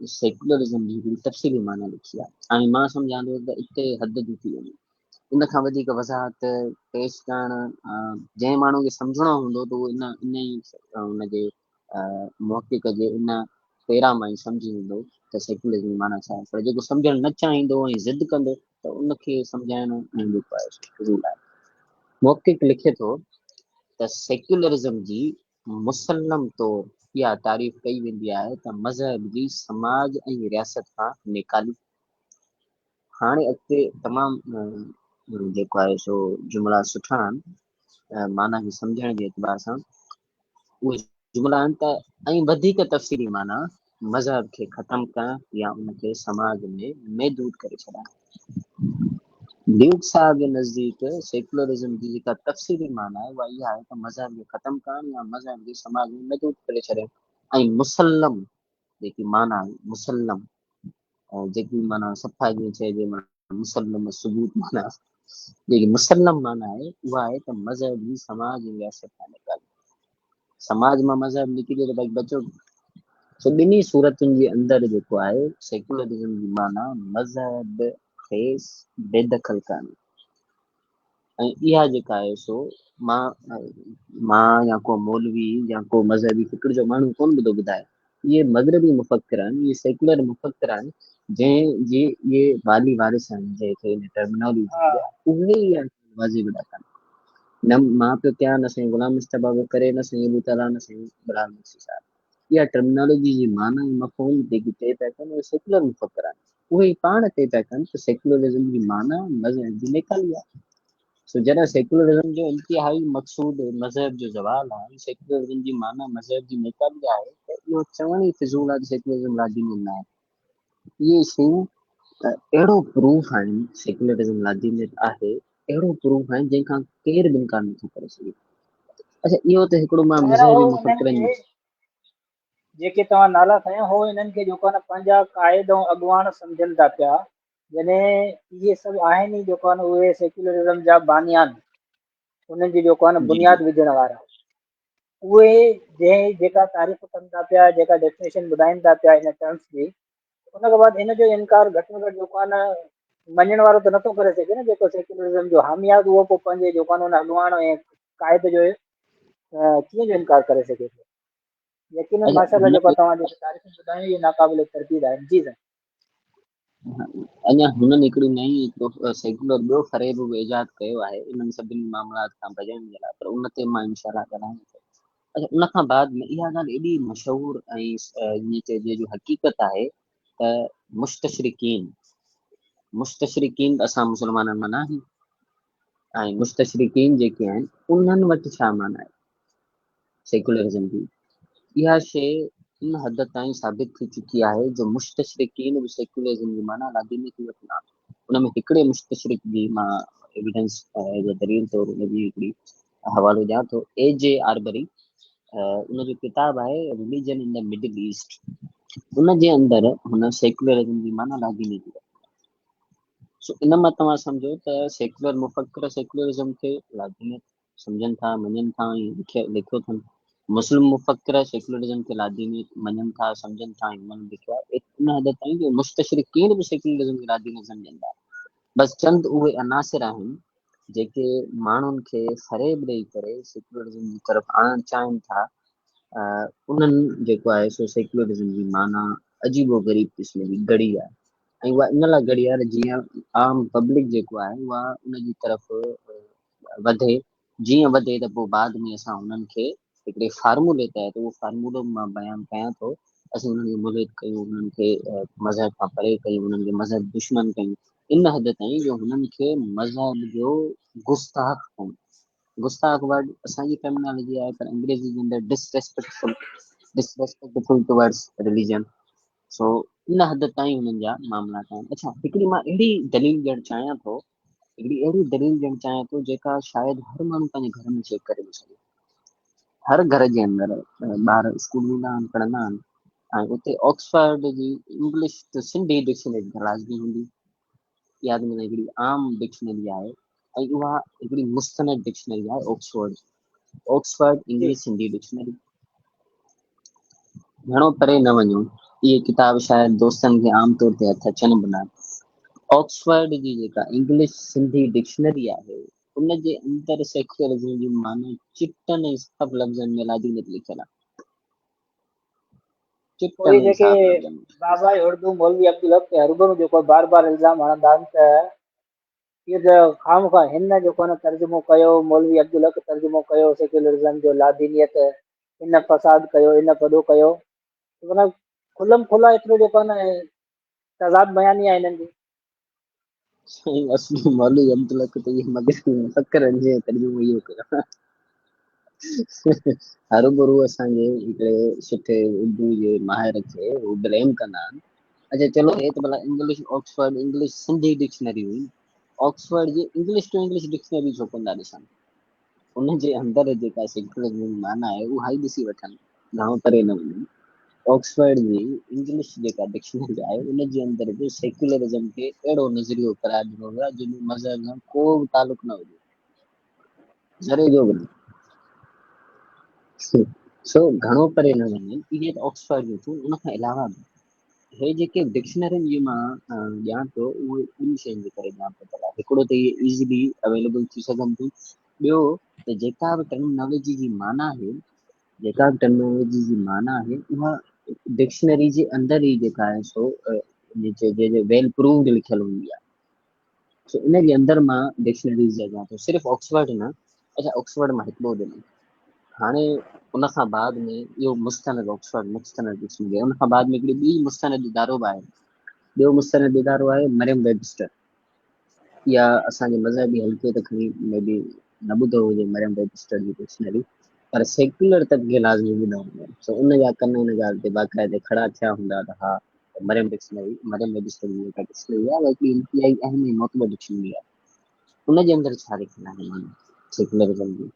सेक्युलरिज़म जी हिकिड़ी तफ़सीली माना लिखी आहे। ऐं मां सम्झां थो त हिते हद जी थी वञे। इन खां वधीक वज़ाहत पेश करणु जंहिं माण्हू खे सम्झणो हूंदो त उहो इन ई हुनजे मौक़िक़ जे इन पहिरां मां ई सम्झी वेंदो त सेक्युलरिज़म जी माना छा आहे। पर जेको सम्झणु न चाहींदो ऐं ज़िद कंदो त उनखे सम्झाइण जेको आहे फ़िज़ूल आहे। मौक़िक़ लिखे थो त सेक्युलरिज़म जी मुसलम तौरु इहा तारीफ़ कई वेंदी आहे त मज़हब जी समाज ऐं रियासत खां निकाली। हाणे अॻिते तमामु जेको आहे सो जुमिला सुठा आहिनि माना खे सम्झण जे एतबार सां। उहे जुमिला आहिनि त ऐं वधीक तफ़सीली माना मज़हब खे ख़तमु करणु या उनखे समाज में महदूद करे छॾणु। ड्यूक साहब जे नज़दीक सेक्युलरिज़म जी जेका तफ़सीली माना आहे उहा इहा आहे त मज़हब खे ख़तमु करणु या मज़हब खे समाज में महदूद करे छॾणु। ऐं मुसलम जेकी माना आहे, मुसलम जेकी माना सफ़ा जीअं चइजे माना मुसलम सबूत माना, जेकी मुसलम माना आहे उहा आहे त मज़हब जी समाज जी रियासत खां निकाली। समाज मां मज़हब निकिरे त भई बचो। सो ॿिन्ही सूरतुनि जे अंदरि जेको आहे सेक्युलरिज़म जी माना मज़हब खे बेदख़ल करणु। ऐं इहा जेका आहे सो मां या को मौलवी या को मज़हबी फ़िक्र जो माण्हू कोन ॿुधो ॿुधाए। इहे मग़रबी मुफ़क्किर आहिनि, इहे सेक्युलर मुफ़क्किर आहिनि, जंहिंजी इहे वाली वारिस आहिनि, जंहिंखे टर्मिनोलॉजी हाँ आहे उहे ई वाज़िब था कनि। न मां पियो कयां, न साईं गुलाम मुस्तफ़ा पियो करे, न साईं अबू ताला, न साईं बिलाल मुर्शी साहिब। इहा टर्मिनोलॉजी जी माना ऐं मफ़हूम जेकी चए पिया कनि उहे सेकुलर मुफ़क्कर आहिनि। उहे ई पाण चए पिया कनि त सेकुलरिज़म जी माना मज़हब जी निकाली आहे। सो जॾहिं सेकुलरिज़म जो इंतिहाई मक़सूद मज़हब जो ज़वाल आहे, सेकुलरिज़म जी माना मज़हब जी निकाली आहे, त इहो चवण ई फिज़ूल आहे त सेकुलरिज़म लादीन न आहे। इहे शयूं अहिड़ो प्रूफ आहिनि सेकुलरिज़म लादीनियत आहे, अहिड़ो प्रूफ आहिनि जंहिंखां केरु बि इनकार नथो करे सघे। अच्छा, इहो त हिकिड़ो मां ख़ैर हो मज़हबी इन्हनि मुफ़क्किरनि खे जेके तव्हां नाला खयां हो इन्हनि खे जेको आहे न पंहिंजा क़ाइद ऐं अॻुवान सम्झनि था पिया, जॾहिं इहे सभु आहिनि ई जेको आहे न उहे सेक्युलरिज़म जा बानियान, उन्हनि जी जेको आहे न जी जी बुनियादु विझण वारा, उहे जेका तारीफ़ कनि था पिया, जेका डेफिनेशन ॿुधाइनि था पिया इन टर्म्स जी, उन खां बाद इन जो इनकार घटि में घटि जेको आहे न मञण वारो त नथो करे सघे न। जेको सेक्युलरिज़म जो हामी आहे उहो पोइ पंहिंजे जेको आहे न उन अॻुवान ऐं क़ाइद जो कीअं जो इनकार करे सघे थो। यकीनन अच्छा माशाल्लाह हुन जेको तव्हां जेकी तारीफ़ ॿुधायूं इहे नाक़ाबिल तरदीद आहिनि। जी साईं। अञा हुननि हिकिड़ी नई हिकिड़ो सेकुलर ॿियो फ़रेब बि इजाद कयो आहे इन्हनि सभिनी मामलात खां बचण जे लाइ, पर उन ते मां इंशाअल्लाह ॻाल्हायां थो। अच्छा, उन खां बाद में इहा ॻाल्हि एॾी मशहूरु ऐं ईअं चइजे जो हक़ीक़त आहे त मुस्तशरिकीन मुस्तशरिकीन असां मुस्लमाननि माना आहियूं, ऐं मुस्तशरिकीन जेके आहिनि उन्हनि वटि छा माना आहे सेकुलरिज़म जी। इहा शइ इन हद ताईं साबित थी चुकी आहे जो मुस्तशरिकीन बि सेकुलरिज़म जी माना लादीनी थी वठनि था। उन में हिकिड़े मुस्तशरिक जी मां एविडेंस जो दलील तौरु उनजी हिकिड़ी हवालो ॾियां थो। ए जे आरबरी, उनजो किताबु आहे religion in the middle east. उन जे अंदरि हुन सेकुलरिज़म जी माना लादीनी थी वठे। सो इन मां तव्हां सम्झो त सेकुलर मुफ़क्किर सेकुलरिज़म खे लादीनियत सम्झनि था, मञनि था ऐं लिखियो अथनि। मुस्लिम मुफ़क्किर सेकुलरिज़म खे लादीनियत मञनि था, सम्झनि था ऐं उन्हनि लिखियो आहे इन हद ताईं जो मुस्तशरिकीन बि सेकुलरिज़म खे लादीनियत सम्झनि था। बसि चंद उहे अनासिर आहिनि जेके माण्हुनि खे फ़रेब ॾेई करे सेकुलरिज़म जी तरफ़ आणणु चाहिनि था। उन्हनि जेको आहे सो सेकुलरिज़म जी माना अजीबो ग़रीब क़िस्म जी घड़ी आहे, ऐं उहा इन लाइ घड़ी आहे जीअं आम पब्लिक जेको आहे उहा उनजी तरफ़ वधे। जीअं वधे त पोइ बाद में असां उन्हनि खे हिकिड़े फार्मूले तहत, उहो फार्मूलो मां बयानु कयां थो, असीं उन्हनि खे मुलिद कयूं, उन्हनि खे मज़हब खां परे कयूं, उन्हनि खे मज़हब दुश्मन कयूं, इन हद ताईं जो हुननि खे मज़हब जो गुस्ताख कयूं। गुस्ताख वर्ड असांजी टर्मिनोलॉजी आहे, पर अंग्रेज़ी जे अंदरि डिसरेस्पेक्टफुल टुवर्ड्स रिलीजन। सो इन हद ताईं हुननि जा मामलात आहिनि। अच्छा, हिकिड़ी मां अहिड़ी दलील ॾियणु चाहियां थो, हिकिड़ी अहिड़ी दलील ॾियणु चाहियां थो जेका शायदि हर माण्हू पंहिंजे घर में चेक करे थो सघे। हर घर जे अंदरि ॿार स्कूल वेंदा आहिनि, पढ़ंदा आहिनि, ऐं उते ऑक्सफर्ड जी इंग्लिश त सिंधी डिक्शनरी लाज़मी हूंदी। यादि में हिकिड़ी आम डिक्शनरी आहे ऐं उहा हिकिड़ी मुस्तनद डिक्शनरी आहे, ऑक्सफर्ड जी इंग्लिश सिंधी डिक्शनरी। घणो परे न वञूं, इहे किताब शायदि दोस्तनि खे आम तौर ते हथ अचनि बि न। ऑक्सफर्ड जी जेका इंग्लिश सिंधी डिक्शनरी आहे उन जे अंदरि सेक्युलरिज़म जी माना चिटनि ऐं साफ़ लफ़्ज़नि में लादीनियत लिखियल आहे, कोई चिटनि ऐं जेके साफ़ लफ़्ज़नि में। बाबा उर्दू मौलवी अब्दुल हक ते हरूभरू जेको बार बार इल्ज़ाम हणंदा आहिनि त इहो त खामखा हिन जेको आहे न तर्जुमो कयो, मौलवी अब्दुल हक तर्जुमो कयो सेक्युलरिज़म जो, लादीनियत इन फ़साद कयो, इन पदो कयो, माना खुलम खुला एतिरो जेको आहे न तज़ाद बयानी आहे हिननि जी। साईं असली मौलवी अब्दुल हक त इहे मगज़ फ़क़रनि जे तर्जुमो इहो कयो। हरूभरू असांजे हिकिड़े सुठे उर्दू जे माहिर खे हू ब्लेम कंदा आहिनि। अच्छा चलो, हे त भला English Oxford English Sindhi dictionary हुई, ऑक्सफर्ड जी इंग्लिश टू इंग्लिश डिक्शनरी छो कंदा ॾिसनि। उन जे अंदरि जेका सेकुलरिज़म जी माना आहे उहा ई ॾिसी वठनि, घणो परे न वञनि। ऑक्सफर्ड जी इंग्लिश जेका डिक्शनरी आहे उन जे अंदरि बि सेकुलरिज़म खे अहिड़ो नज़रियो करार ॾिनो वियो आहे जंहिंमें मज़हब सां को बि तालुक न हुजे, ज़रे जो बि न। सो घणो परे न वञनि, इहे त ऑक्सफर्ड जो थियो। उन खां अलावा बि हे जेके डिक्शनरियुनि जी मां ॼाण थो, उहे ॿिनि शयुनि जे करे ॼाण थो आहे। हिकिड़ो त इहे इज़िली अवेलेबल थी सघनि थियूं, ॿियो त जेका बि टर्मिनोलॉजी जी माना आहे, जेका बि टर्मिनोलॉजी जी माना आहे उहा डिक्शनरी जे अंदरि ई जेका आहे सो वेल प्रूव्ड लिखियल हूंदी आहे। सो इन जे अंदरि मां डिक्शनरीज़ ॼाणा थो, सिर्फ़ु ऑक्सफर्ड न, अच्छा ऑक्सफोर्ड में हिकिड़ो ॾिनो हाणे उन खां बाद में इहो मुस्तनद ऑक्सफोर्ड मुस्तनद डिक्शनरी उन खां बाद में हिकिड़ी ॿी मुस्तनद इदारो बि आहे ॿियो मुस्तनद इदारो आहे मरियम वेबस्टर या असांजे मज़हबी हल्के त खणी में बि न ॿुधो हुजे मरियम वेबस्टर जी डिक्शनरी पर सेक्युलर तबके लाज़मी ॿुधा हूंदा आहिनि सो उन जा कन हिन ॻाल्हि ते बाक़ाइदे खड़ा थिया हूंदा त हा मरियम डिक्शनरी मरियम वेबस्टर जी जेका डिक्शनरी आहे उहा हिकिड़ी इंतिहाई अहम ऐं मोतबर डिक्शनरी आहे उनजे अंदरि छा लिखियलु आहे माना सेक्युलरिज़म जी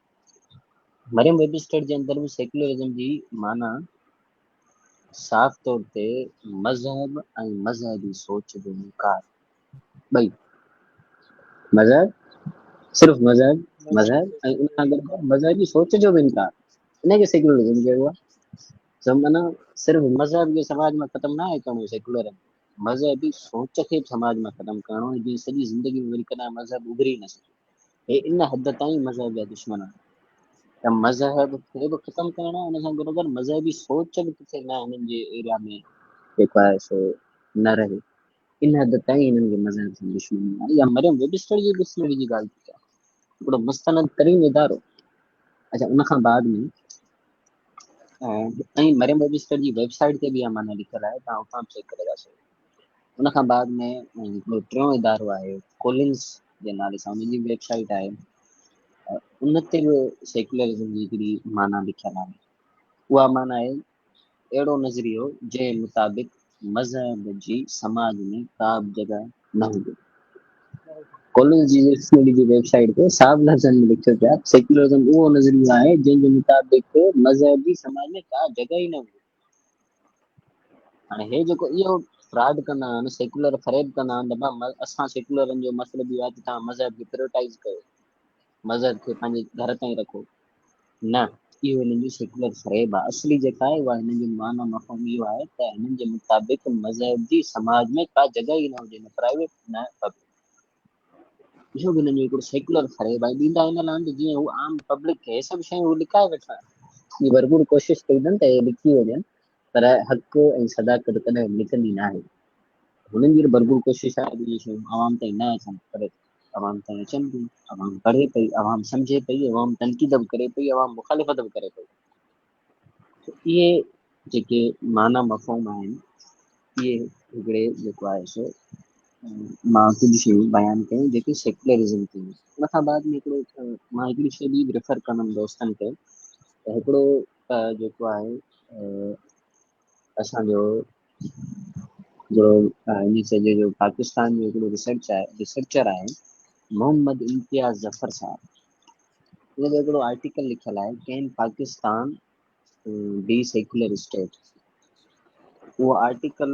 मरियम वेबस्टर जे अंदरि बि सेक्युलरिज़म जी माना साफ़ तौर ते मज़हब ऐं मज़हबी सोच जो इनकार ॿई मज़हब सिर्फ़ु मज़हब मज़हब ऐं उन सां गॾु मज़हबी सोच जो बि इनकार इनखे सेक्युलरिज़म चइबो आहे सो माना सिर्फ़ु मज़हब खे समाज में ख़तमु न आहे करिणो सेक्युलर मज़हबी सोच खे बि समाज में ख़तमु करिणो जीअं सॼी ज़िंदगी में वरी कॾहिं मज़हब उभरी न सघे हे इन हद ताईं मज़हब जा दुश्मन आहिनि त मज़हब खे बि ख़तमु करिणो आहे उन सां गॾोगॾु मज़हबी सोच बि किथे न हिननि जे एरिया में जेको आहे सो न रहे इन हद ताईं हिननि खे मज़हब सां दुश्मनी आहे या मरियम वेबस्टर जी डिक्शनरी जी ॻाल्हि थी कयां हिकिड़ो मुस्तनद तरीन इदारो अच्छा उन खां बाद में ऐं मरियम वेबस्टर जी वेबसाइट ते बि इहा माना लिखियलु आहे तव्हां उतां बि चेक करे था सघो उन खां बाद में हिकिड़ो टियों इदारो आहे कोलिन्स जे नाले सां उनजी वेबसाइट आहे उन ते बि सेक्युलरिज़म जी हिकिड़ी माना लिखियलु आहे उहा माना आहे अहिड़ो नज़रियो जे मुताबिक़ मज़हब जी समाज में का बि जॻह न हुजे कॉलेज जी डिक्शनरी जी वेबसाइट ते साफ़ लफ़्ज़नि में लिखियो पियो आहे सेक्युलरिज़म उहो नज़रियो आहे जंहिंजे मुताबिक़ मज़हब जी समाज में का जॻह ई न हुजे हाणे हे जेको इहो फ्रॉड कंदा आहिनि सेक्युलर फ़रेब कंदा आहिनि त भाउ असां सेक्युलरनि जो मतिलबु इहो आहे कि तव्हां मज़हब खे प्रियोरिटाइज़ कयो मज़हब खे पंहिंजे घर ताईं रखो न इहो हिननि जी सेक्युलर फ़रेब आहे असली जेका आहे उहा हिननि जो माना मफ़हूम इहो आहे त हिननि जे मुताबिक़ मज़हब जी समाज में का जॻह ई न हुजे न प्राइवेट न पब्लिक इहो बि हिननि जो हिकिड़ो सेक्युलर फ़रेब आहे ॾींदा हिन लाइ आहिनि जीअं हू आम पब्लिक खे हे सभु शयूं लिकाए वेठा आहिनि इहे भरपूर कोशिशि कई अथनि त हे लिकी वञनि पर हक़ ऐं सदाकत कॾहिं लिकंदी न आहे हुननि जी भरपूर कोशिशि आहे इहे शयूं आवाम ताईं न अचनि पर आवाम ताईं अचनि थियूं आवाम पढ़े पई आवाम सम्झे पई आवाम तनक़ीद बि करे पई आवाम मुखालिफ़त बि करे पई इहे जेके माना मफ़हूम आहिनि इहे हिकिड़े जेको आहे सो मां कुझु शयूं बयानु कयूं जेके सेक्युलरिज़म थियूं उन खां बाद में हिकिड़ो मां हिकिड़ी शइ ॿी बि रेफर कंदुमि दोस्तनि खे त हिकिड़ो जेको आहे असांजो जो इन चइजे जो पाकिस्तान जो हिकिड़ो रिसर्चर आहे मोहम्मद इम्तियाज़ ज़फ़र साहब उन जो हिकिड़ो आर्टिकल लिखियलु आहे can Pakistan be secular state उहो आर्टिकल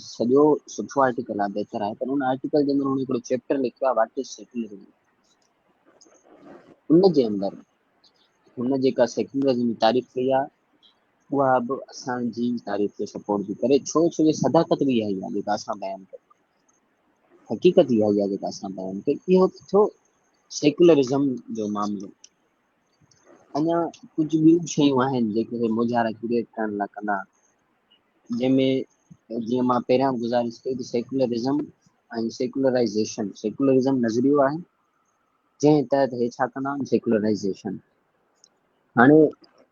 सॼो सुठो आर्टिकल आहे बहितर आहे पर उन आर्टिकल जे अंदरि हुन हिकिड़ो चैप्टर लिखियो आहे व्हाट इज़ सेक्युलरिज़म उन जे अंदरि हुन जेका सेक्युलरिज़म जी तारीफ़ कई आहे उहा बि असांजी तारीफ़ खे सपोर्ट थी करे छो जो सदाकत बि इहा ई आहे जेका असां बयानु कयूं हक़ीक़त इहा ई आहे जेका असां बयानु कयूं इहो थियो सेक्युलरिज़म जो मामिलो अञा कुझु ॿियूं शयूं आहिनि जेके मुझारा क्रिएट करण लाइ कंदा जंहिंमें जीअं मां पहिरियां गुज़ारिश कई त सेक्युलरिज़म ऐं सेक्युलरिज़म नज़रियो आहे जंहिं तहत हे छा कंदा आहिनि सेक्युलराइज़ेशन हाणे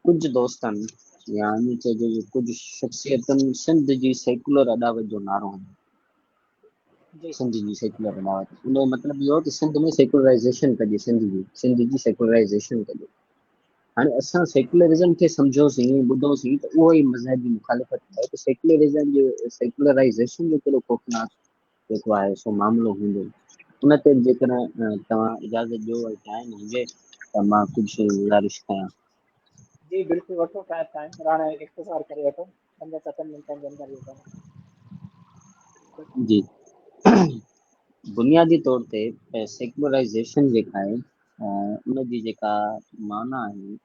कुझु दोस्तनि या इन चइजे कुझु शख़्सियतुनि सिंध जी सेक्युलर अॾावत जो नारो हंयो सिंध जी सेक्युलर अॾावत उन जो मतिलबु इहो कि सिंध में सेक्युलराइज़ेशन कजे सिंध जी सेक्युलराइज़ेशन कजे हाणे असां सेक्युलरिज़म खे सम्झोसीं ॿुधोसीं त उहो ई मज़हब जी मुखालिफ़त आहे त सेक्युलरिज़म जो सेक्युलराइज़ेशन जो कहिड़ो ख़ौफ़नाक जेको आहे सो मामिलो हूंदो उन ते जेकॾहिं तव्हां इजाज़त ॾियो ऐं टाइम हुजे त मां कुझु गुज़ारिश कयां जी बिल्कुलु वठो टाइम हाणे इख़्तिसार करे वठो 5-7 मिंटनि जे अंदरि इहो कमु जी बुनियादी तौर ते सेक्युलराइज़ेशन जेका आहे उनजी जेका माना आहे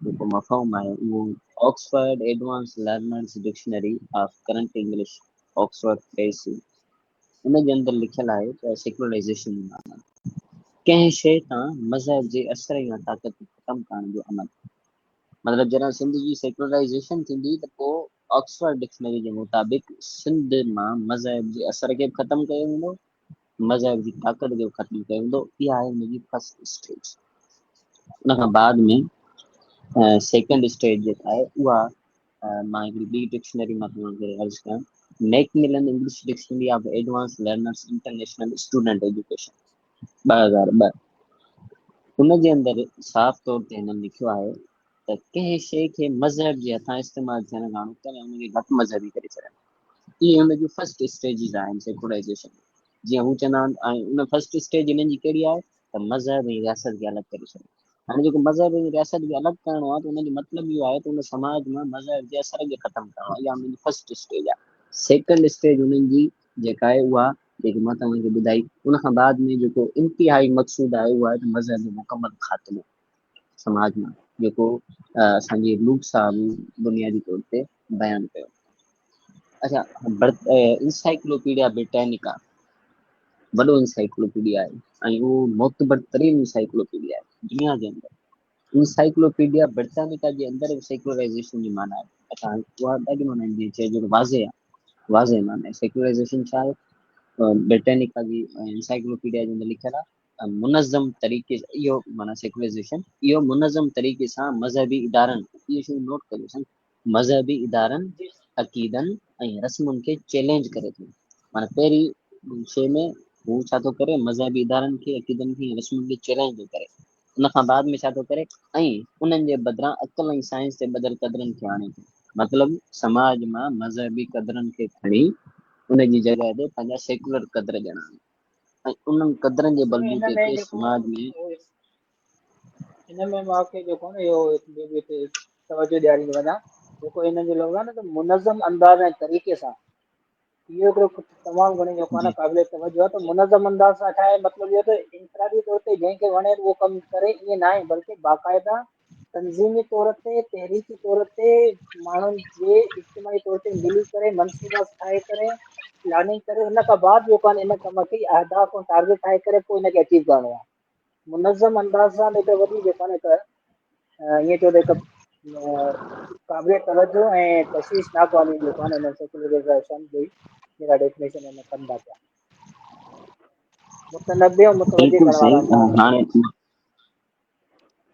जेको मफ़हूम आहे उहो Oxford advance learners dictionary of current English Oxford press उन जे अंदरि लिखियलु आहे त सेक्युलराइज़ेशन जी माना कंहिं शइ तां मज़हब जे असर या ताक़त खे ख़तमु करण जो अमल मतिलबु जॾहिं सिंध जी सेक्युलराइज़ेशन थींदी त पोइ ऑक्सफर्ड डिक्शनरी जे मुताबिक़ सिंध मां मज़हब जे असर खे बि ख़तमु कयो वेंदो मज़हब जी ताक़त खे बि ख़तमु कयो वेंदो इहा आहे हुनजी फस्ट स्टेज उन खां बाद में सेकंड स्टेज जेका आहे उहा मां हिकिड़ी ॿी डिक्शनरी मां तव्हांखे अर्ज़ु कयां, Macmillan English dictionary of advance learners international student education 2002। उनजे अंदरि साफ़ तौर ते हिननि लिखियो आहे त कंहिं शइ खे मज़हब जे हथां इस्तेमालु थियण खां करे हुनखे घटि मज़हबी करे छॾनि। इहे हुन जूं फर्स्ट स्टेजिस आहिनि सेकुलराइज़ेशन। जीअं हू चवंदा आहिनि, ऐं उन फर्स्ट स्टेज हिननि जी कहिड़ी आहे त मज़हब ऐं रियासत खे अलॻि करे छॾियो। हाणे जेको मज़हब ऐं रियासत खे अलॻि करिणो आहे त हुनजो मतिलबु इहो आहे त उन समाज मां मज़हब जे असर खे ख़तमु करिणो आहे। इहा हुनजी फर्स्ट स्टेज आहे। सेकंड स्टेज हुननि जी जेका आहे उहा जेकी मां तव्हांखे ॿुधाई, उन खां बाद में जेको इंतिहाई मक़सूद आहे उहो आहे त मज़हब जो मुकमल ख़ात्मो समाज में, जेको असांजे लूक साहब बुनियादी तौर ते बयानु कयो। अच्छा, इंसाइक्लोपीडिया ब्रिटानिका वॾो इंसाइक्लोपीडिया आहे ऐं उहो मोतबर तरीन इंसाइक्लोपीडिया आहे दुनिया जे अंदरि। इंसाइक्लोपीडिया ब्रिटानिका जे अंदरि सेक्युलराइज़ेशन जी माना आहे। अच्छा, उहा ॾाढी माना जीअं चइजे वाज़े आहे, वाज़े माना आहे। सेक्युलराइज़ेशन छा आहे? ब्रिटानिका जी इंसाइक्लोपीडिया जे अंदरि लिखियल आहे मुनज़म तरीक़े इहो माना सेक्युलराइज़ेशन इहो मुनज़म तरीक़े सां मज़हबी इदारनि, इहे शयूं नोट कयोसीं, मज़हबी इदारनि अक़ीदनि ऐं रस्मुनि खे चैलेंज करे थो। माना पहिरीं शइ में हू छा थो करे, मज़हबी इदारनि खे अक़ीदनि खे रस्मुनि खे चैलेंज थो करे। उन खां बाद में छा थो करे, ऐं उन्हनि जे बदिरां अक़ल ऐं साइंस ते ॿधल क़दरनि खे आणे थो। मतिलबु समाज मां मज़हबी क़दरनि खे खणी उनजी जॻह ते पंहिंजा सेकुलर क़दर ॼणा ऐं उन्हनि क़दरनि जे बलबूते में ते जेको समाज में हिन में मूंखे जेको न इहो तवजो ॾियारींदो वञा, जेको हिननि जो लफ़्ज़ आहे न त मुनज़म अंदाज़ ऐं तरीक़े सां, इहो हिकिड़ो तमामु घणी जेको आहे न जी क़ाबिल तवजो आहे। त मुनज़म अंदाज़ सां छा आहे, मतिलबु इहो त इनफ़रादी तौर ते जंहिंखे वणे उहो कमु करे ईअं न आहे, बल्कि बाक़ाइदा तंज़ीमी तौर ते, तहरीकी तौर ते माण्हुनि जे इज्तिमाही तौर ते मिली करे मनसूबा ठाहे करे प्लानिंग करे उन खां बाद जेको आहे इन कम खे अहदाफ़ ऐं टारगेट ठाहे करे पोइ हिनखे अचीव करिणो आहे। मुनज़म अंदाज़ सां हिकु वॾी जेको आहे न ईअं चओ त हिकु क़ाबिल तवजो ऐं तशवीशनाक वाली जेको आहे न हिन सेकुलराइज़ेशन जी जेका डेफिनेशन हिन कंदा पिया, मुतनबे ऐं मुतवजे बिल्कुलु करण सही। वारा माण्हू आहिनि। हाणे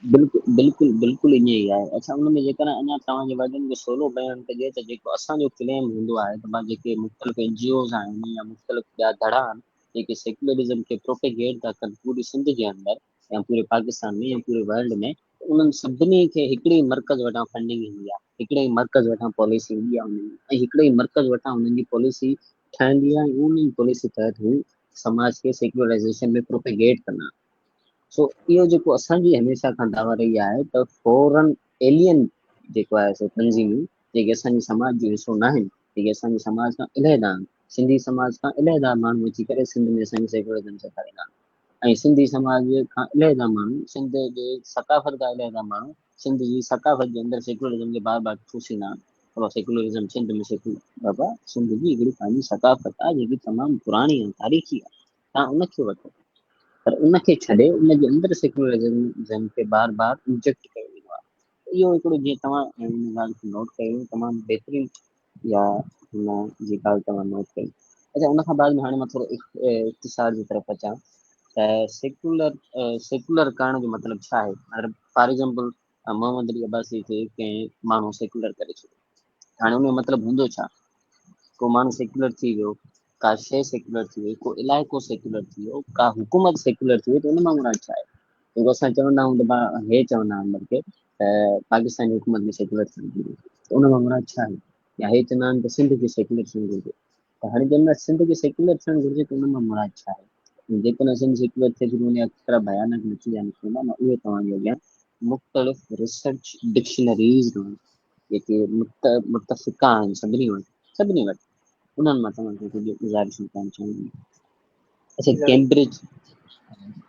बिल्कुलु बिल्कुलु बिल्कुलु ईअं ई आहे। अच्छा, उन में जेकॾहिं अञा तव्हांजे वॾनि खे सवलो बयानु कजे त जेको असांजो क्लेम हूंदो आहे त मां जेके मुख़्तलिफ़ NGOs आहिनि या मुख़्तलिफ़ ॿिया धड़ा आहिनि जेके सेकुलरिज़म खे प्रोपेगेट था कनि पूरी सिंध जे अंदरि या पूरे पाकिस्तान में या पूरे वर्ल्ड में, उन्हनि सभिनी खे हिकिड़े ई मर्कज़ वटां फंडिंग ईंदी आहे, हिकिड़े ई मर्कज़ वटां पॉलिसी ईंदी आहे उन्हनि ऐं हिकिड़े ई मर्कज़ वटां उन्हनि जी पॉलिसी ठहंदी आहे ऐं उन ई पॉलिसी तहत हू समाज खे सेकुलराइज़ेशन में प्रोपेगेट कंदा। सो इहो जेको असांजी हमेशह खां दावा रही आहे त फॉरन एलियन जेको आहे सो तंज़ीमूं जेके असांजे समाज जो हिसो न आहिनि, जेके असांजे समाज खां इलहदा आहिनि, सिंधी समाज खां इलहदा माण्हू अची करे सिंध में असांजी सेकुलरिज़म सेखारींदा आहिनि ऐं सिंधी समाज खां इलहदा माण्हू, सिंध जे सकाफ़त खां इलहदा माण्हू सिंध जी सकाफ़त जे अंदरि सेकुलरिज़म खे बार बार ठूसींदा आहिनि। बाबा सेकुलरिज़म सिंध में बाबा सिंध जी हिकिड़ी पंहिंजी सकाफ़त आहे जेकी तमामु पुराणी ऐं तारीख़ी आहे, तव्हां उनखे वठो, पर उनखे छॾे उनजे अंदरि सेकुलरिज़म खे बार बार इंजेक्ट कयो वेंदो आहे। इहो हिकिड़ो जीअं तव्हां हिन ॻाल्हि खे नोट कयो तमामु बहितरीनु या हिन जी ॻाल्हि तव्हां नोट कई। अच्छा, उन खां बाद में हाणे मां थोरो इख़्तिसार जी तरफ़ अचां त सेकुलर करण जो मतिलबु छा आहे। अगरि फॉर एग्ज़ाम्पल मोहम्मद अली अब्बासी खे कंहिं माण्हू सेकुलर करे छॾियो, हाणे उनजो मतिलबु हूंदो छा? को माण्हू सेकुलर थी वियो, का शइ सेकुलर थी वई, को इलाइक़ो सेकुलर थी वियो, का हुकूमत सेकुलर थी वई, त उन मां मुराद छा आहे? जेको असां चवंदा आहियूं त हे चवंदा आहिनि बल्कि त पाकिस्तानी हुकूमत में सेकुलर थियणु घुरिजे, त उन मां मुराद छा आहे? या हे चवंदा आहिनि त सिंध खे सेकुलर थियणु घुरिजे, त हाणे जंहिंमहिल सिंध खे सेकुलर थियणु घुरिजे त उन मां मुराद छा आहे? जेकॾहिं सिंध सेकुलर थिए थी उन जा केतिरा भयानक नतीजा निकिरंदा, मां उहे तव्हांजे अॻियां मुख़्तलिफ़ रिसर्च डिक्शनरीज़ जेके मुतफ़िक़ा आहिनि सभिनी वटि उन्हनि मां तव्हांखे कुझु गुज़ारिशूं करणु चाहींदुमि। अच्छा,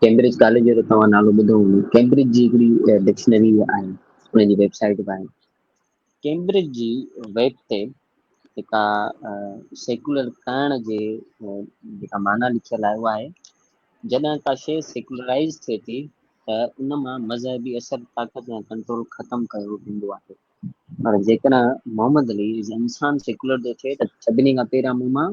कैम्ब्रिज कॉलेज जो त तव्हां नालो ॿुधो हूंदो। कैम्ब्रिज जी हिकिड़ी डिक्शनरी आहे, उनजी वेबसाइट बि आहे। कैम्ब्रिज जी वेब ते जेका सेकुलर करण जे जेका माना लिखियल आहे उहा आहे, जॾहिं का शइ सेकुलराइज़ थिए थी त उन मां मज़हबी असर ताक़त या कंट्रोल ख़तमु कयो वेंदो आहे। पर जेकॾहिं मोहम्मद अली इंसान सेकुलर थो थिए त सभिनी खां पहिरियां मूं मां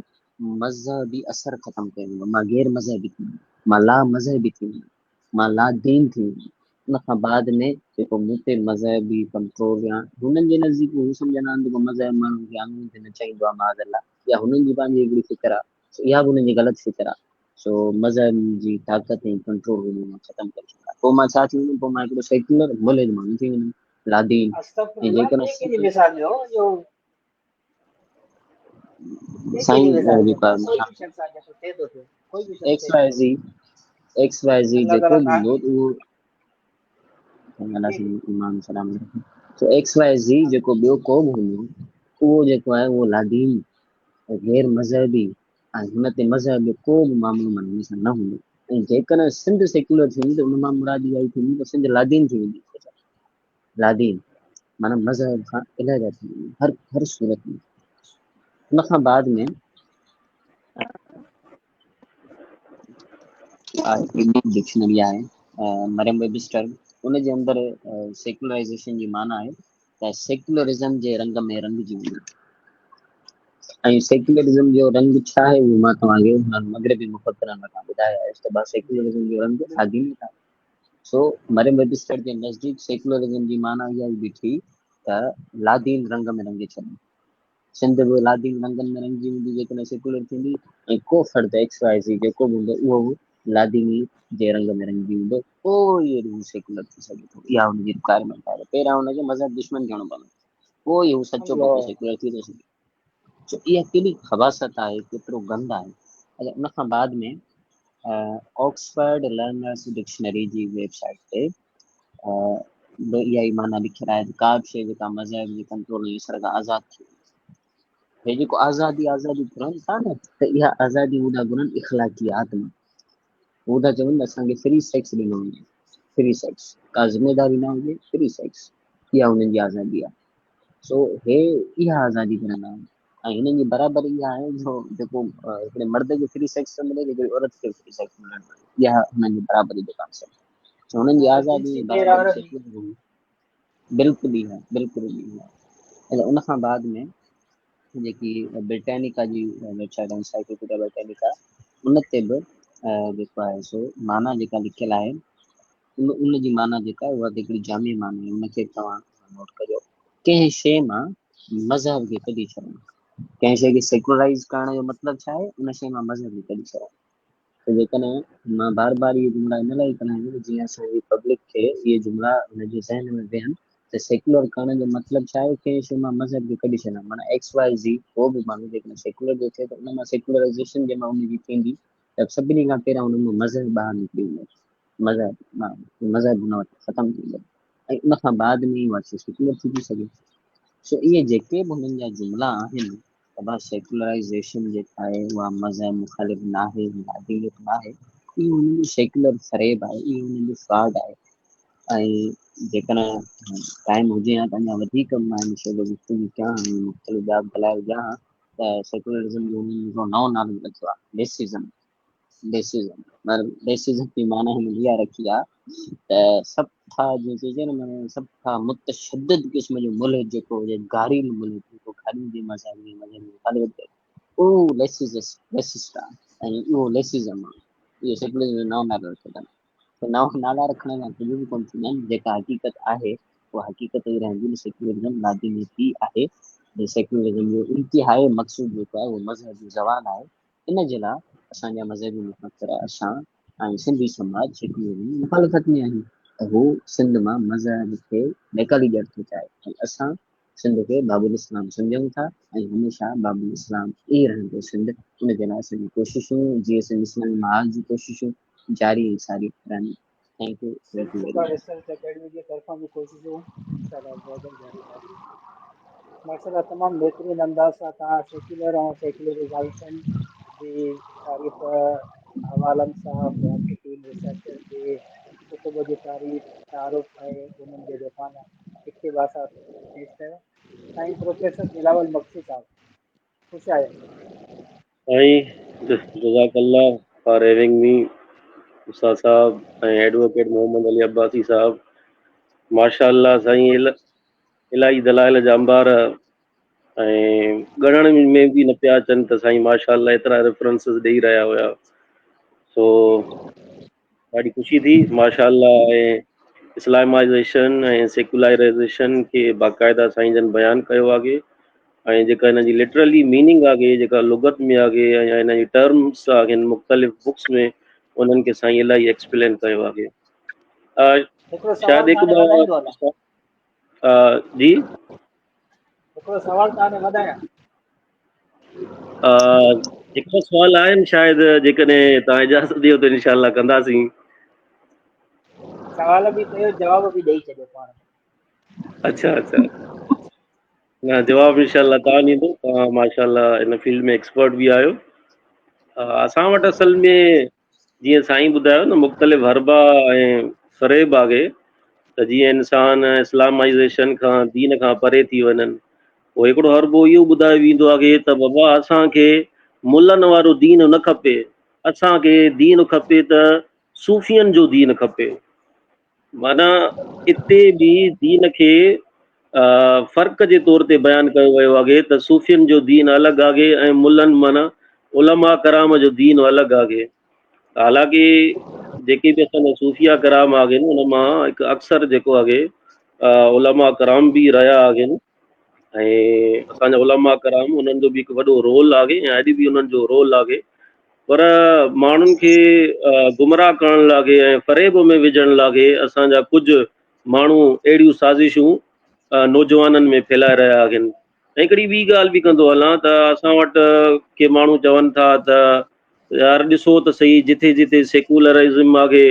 मज़हबी असर ख़तमु कयो वेंदो, मां गैर मज़हबी थी वेंदुमि, मां ला मज़हबी थी वेंदुमि, मां ला दीन थी वेंदुमि। उन खां बाद में जेको मूं ते मज़हबी कंट्रोल या हुननि जे नज़दीक हू सम्झंदा आहिनि जेको मज़हब माण्हुनि खे आङुरियुनि ते नचाईंदो आहे माज़अल्ला, या हुननि जी पंहिंजी हिकिड़ी फ़िक्र आहे, सो इहा बि हुननि जी ग़लति फ़िक्र आहे। सो मज़हब जी ताक़त ऐं कंट्रोल हुननि मां ख़तमु करे छॾियो। पोइ मां छा थी वञुमि, पोइ मां हिकिड़ो सेक्युलर मुल्क माण्हू थी वञुमि, लादीन। ऐं अस्तगफिरुल्लाह, जेकॾहिं ये कहिड़ी मिसाल ॾियो जो ये कहिड़ी मिसाल साईं ॾियो, जेको कोई आहे बि शख़्स आहे जेको थिए थो पियो, कोई बि शख़्स एक्स थिए वाई थो, ज़ी एक्स वाई ज़ी अल्लाह जेको ताला बि हूंदो तव्हांखे उहो अल्लाह जी सां जी ईमान सलाम रखे। सो एक्स वाई ज़ी जेको ॿियो को बि हूंदो, उहो जेको आहे उहो लादीन गैर मज़हबी ऐं हुन ते मज़हब जो को बि मामिलो माना हुन सां न हूंदो। ऐं जेकॾहिं सिंध सेक्युलर थींदी त उन मां मुराद इहा ई थींदी त सिंध लादीन थी वेंदी। लादीन माना मज़हब खां इलाही थी वेंदी हर सूरत में। उन खां बाद में डिक्शनरी आहे मरियम वेबिस्टर, उन जे अंदरि सेक्युलराइज़ेशन जी माना आहे त सेक्युलरिज़म जे रंग में रंगजी वञणु। ऐं सेक्युलरिज़म जो रंग छा आहे उहो मां तव्हांखे हुननि मग़रिबी मुफ़क्किरनि खां ॿुधायो आहे त बस सेक्युलरिज़म जो रंग लादीन आहे। सो मरियम वेबिस्टर जे नज़दीक सेक्युलरिज़म जी माना इहा ई ॾिठी त लादीन रंग में रंगे छॾनि। सिंध बि लादीन रंगनि में रंगजी हूंदी जेकॾहिं सेक्युलर थींदी, ऐं को फ़र्द एक्स वाई ज़ी जेको बि हूंदो उहो बि लादीनी जे रंग में रंगजी हूंदो, पोइ इहो हू सेक्युलर थी सघे थो। इहा हुनजी रिक्वायरमेंट आहे। पहिरियां हुनखे मज़हब दुश्मन थियणो पवंदो, पोइ हू सचो पको अल्लाह सेक्युलर थी थो सघे। सो इहा केॾी खबासत आहे, केतिरो गंद आहे। उन खां बाद में ऑक्सफर्ड लर्नर्स डिक्शनरी जी वेबसाइट ते इहा ई माना लिखियलु आहे त का बि शइ जेका मज़हब जे कंट्रोल ऐं असर खां आज़ादु थी, हे जेको आज़ादी घुरनि था न, त इहा आज़ादी हू था घुरनि इख़लाक़ियात में। हू था चवनि असांखे फ्री सेक्स ॾिनो वञे, फ्री सेक्स, का ज़िमेदारी न हुजे, फ्री सेक्स, इहा हुननि जी आज़ादी आहे। सो हे इहा आज़ादी घुरंदा आहिनि। ऐं हिननि जी बराबरि इहा आहे जो जेको हिकिड़े मर्द खे फ्री सेक्स थो मिले, हिकिड़ी औरत खे फ्री सेक्स मिलणु घुरिजे, इहा हुननि जी बराबरी जो कॉन्सेप्ट। सो हुननि जी आज़ादी जिनसी बराबरी बेराबरी सेक्युलर बिल्कुलु ई आहे, बिल्कुलु ई आहे। उन खां बाद में जेकी ब्रिटानिका जी वेबसाइट आहे, एनसाइक्लोपीडिया ब्रिटानिका, उन ते बि जेको आहे सो माना जेका लिखियलु आहे उन जी माना जेका आहे उहा हिकिड़ी जामी माना आहे। उनखे तव्हां नोट करियो। कंहिं शइ मां मज़हब खे कढी छॾणु, कंहिं शइ खे सेक्युलराइज़ करण जो मतिलबु छा आहे, उन शइ मां मज़हब खे कढी छॾणु। त जेकॾहिं मां बार बार इहे जुमिला इन लाइ कंदा आहियूं जीअं असांजी पब्लिक खे इहे जुमिला हुनजे ज़हन में वेहनि त सेक्युलर करण जो मतिलबु छा आहे, कंहिं शइ मां मज़हब खे कढी छॾणु। माना एक्स वाई ज़ी को बि माण्हू जेकॾहिं सेक्युलर जो थिए त उन मां सेक्युलराइज़ेशन जे मां उनजी थींदी त सभिनी खां पहिरियां उन मां मज़हब ॿाहिरि निकिरी वेंदो, मज़हब हुन वटि ख़तमु थी वेंदो, ऐं उन खां बाद में उहा शइ सेक्युलर थी थी सघे। सो इहे जेके बि हुननि जा जुमिला आहिनि त बस सेक्युलराइज़ेशन जेका आहे उहा मज़हब मुखालिफ़ न आहे, लादीनियत न आहे, इहो हुननि जो सेक्युलर फ़रेब आहे, इहो हुननि जो फ्रॉड आहे। ऐं जेकॾहिं टाइम हुजे हा त अञा वधीक मां हिन शइ ते गुफ़्तगू कयां, मुख़्तलिफ़ ॿिया बि दलाइल ॾियां हा, त सेक्युलरिज़म जो हुननि हिकिड़ो नओं नालो रखियो आहे, रेसिज़म। रेसिज़म जी माना हिन इहा रखी आहे त सभु खां जीअं चइजे न, माना सभु खां मुतशद्दिद क़िस्म जो मुल्क जेको हुजे, गारील मुल्क जेको खाली जे मज़हब जे मुखालिफ़ थिए, उहो रेसिस्ट आहे ऐं उहो रेसिज़म आहे। इहो सेक्युलरिज़म जो नओं नालो रखियो अथनि। त नओं नाला रखण सां कुझु बि कोन थींदा आहिनि। जेका हक़ीक़त आहे उहा हक़ीक़त ई रहंदी। सेक्युलरिज़म लादीनियती आहे। सेक्युलरिज़म जो इंतिहाई मक़सदु जेको आहे उहो मज़हब जो ज़वाल आहे। इन जे लाइ असांजा मज़हबी मुफ़क्किर असां ऐं सिंधी समाज सेक्युलरिज़म जी मुखालिफ़त में आहियूं त हू सिंध मां मज़हब खे निकाली ॾियणु थो चाहे, ऐं असां सिंध खे बाबुल इस्लाम सम्झूं था ऐं हमेशह बाबुल इस्लाम ई रहंदो सिंध। उन जे लाइ असांजी कोशिशूं जीअं सिंध इस्लामी महाल जी कोशिशूं जारी ऐं सारी रहंदी। थैंक यू सिलसिला वेरी मच। रिसर्च अकेडमी जी तरफ़ां भी कोशिशूं इंशाअल्लाह बहुत जारी रहंदी। माशाअल्लाह तमामु बहितरीन अंदाज़ सां तव्हां सेक्युलर ऐं सेक्युलरिज़ाइज़ेशन जी तारीफ़ हवालनि सां मुहक़क़ीन रिसर्चर जे कुतुब जी तारीफ़ तारुफ़ ऐं उन्हनि जे रिफ़ाना इक़्तिबास पेश कयो। साईं प्रोफेसर बिलावल बख्शी साहब, ख़ुशि आहियो। साईं जज़ाकल्ला फॉर हैविंग मी, उस्ताद साहब ऐं एडवोकेट मोहम्मद अली अब्बासी साहब। माशाअल्लाह साईं, इलाही दलाइल जा अंबार ऐं ॻणण में बि न पिया अचनि त साईं माशाअल्लाह एतिरा रेफरेंसिस ॾेई रहिया हुया। सो ॾाढी ख़ुशी थी माशाअल्लाह। ऐं इस्लामाइज़ेशन ऐं सेकुलराइज़ेशन खे बाक़ाइदा साईं जन बयानु कयो आहे ऐं जेका हिन जी लिटरली मीनिंग आहे, जेका लुगत में आहे या हिन जी टर्म्स आहिनि मुख़्तलिफ़ बुक्स में, उन्हनि खे साईं इलाही एक्सप्लेन कयो आहे। हिकिड़ो सवाल शायदि हिकु तव्हां वधाईंदो हलां, जी हिकिड़ो सवाल तव्हां वधायां। हिकिड़ो सुवाल आहिनि, शायदि जेकॾहिं तव्हां इजाज़त ॾियो त इनशाला कंदासीं। सवाल बि कयो, जवाब बि ॾेई छॾियो पाण। अच्छा अच्छा, न जवाबु इनशाला तव्हां ॾींदो, तव्हां माशाल्लाह हिन फील्ड में एक्सपर्ट बि आहियो। असां वटि असल में जीअं साईं ॿुधायो न, मुख़्तलिफ़ हरबा ऐं फ़रेब आहे, त जीअं इंसान इस्लामाइज़ेशन खां दीन खां परे थी वञनि, पोइ हिकिड़ो हरबो इहो ॿुधायो वेंदो आहे त बाबा असांखे मुलनि वारो दीन न खपे, असांखे दीन खपे त सूफ़ियनि जो दीन खपे। माना हिते बि दीन खे फ़र्क़ जे तौर ते बयानु कयो वियो आहे त सूफ़ियनि जो दीन अलॻि आहे ऐं मुलनि माना उलमा कराम जो दीन अलॻि आहे। हालांकि जेके बि असांजा सूफ़िया कराम आहिनि, उन मां हिकु अक्सर जेको आहे उलमा कराम बि रहिया आहिनि ऐं असांजा उलमा कराम, उन्हनि जो बि हिकु वॾो रोल आहे ऐं अॼु बि उन्हनि जो रोल आहे। पर माण्हुनि खे गुमराह करण लाइ ऐं फ़रेब में विझण लाइ असांजा कुझु माण्हू अहिड़ियूं साज़िशूं नौजवाननि में फैलाए रहिया आहिनि। ऐं हिकिड़ी ॿी ॻाल्हि बि कंदो हलां त असां वटि के माण्हू चवनि था त यार ॾिसो त सही, जिथे जिथे सेकुलरिज़म आहे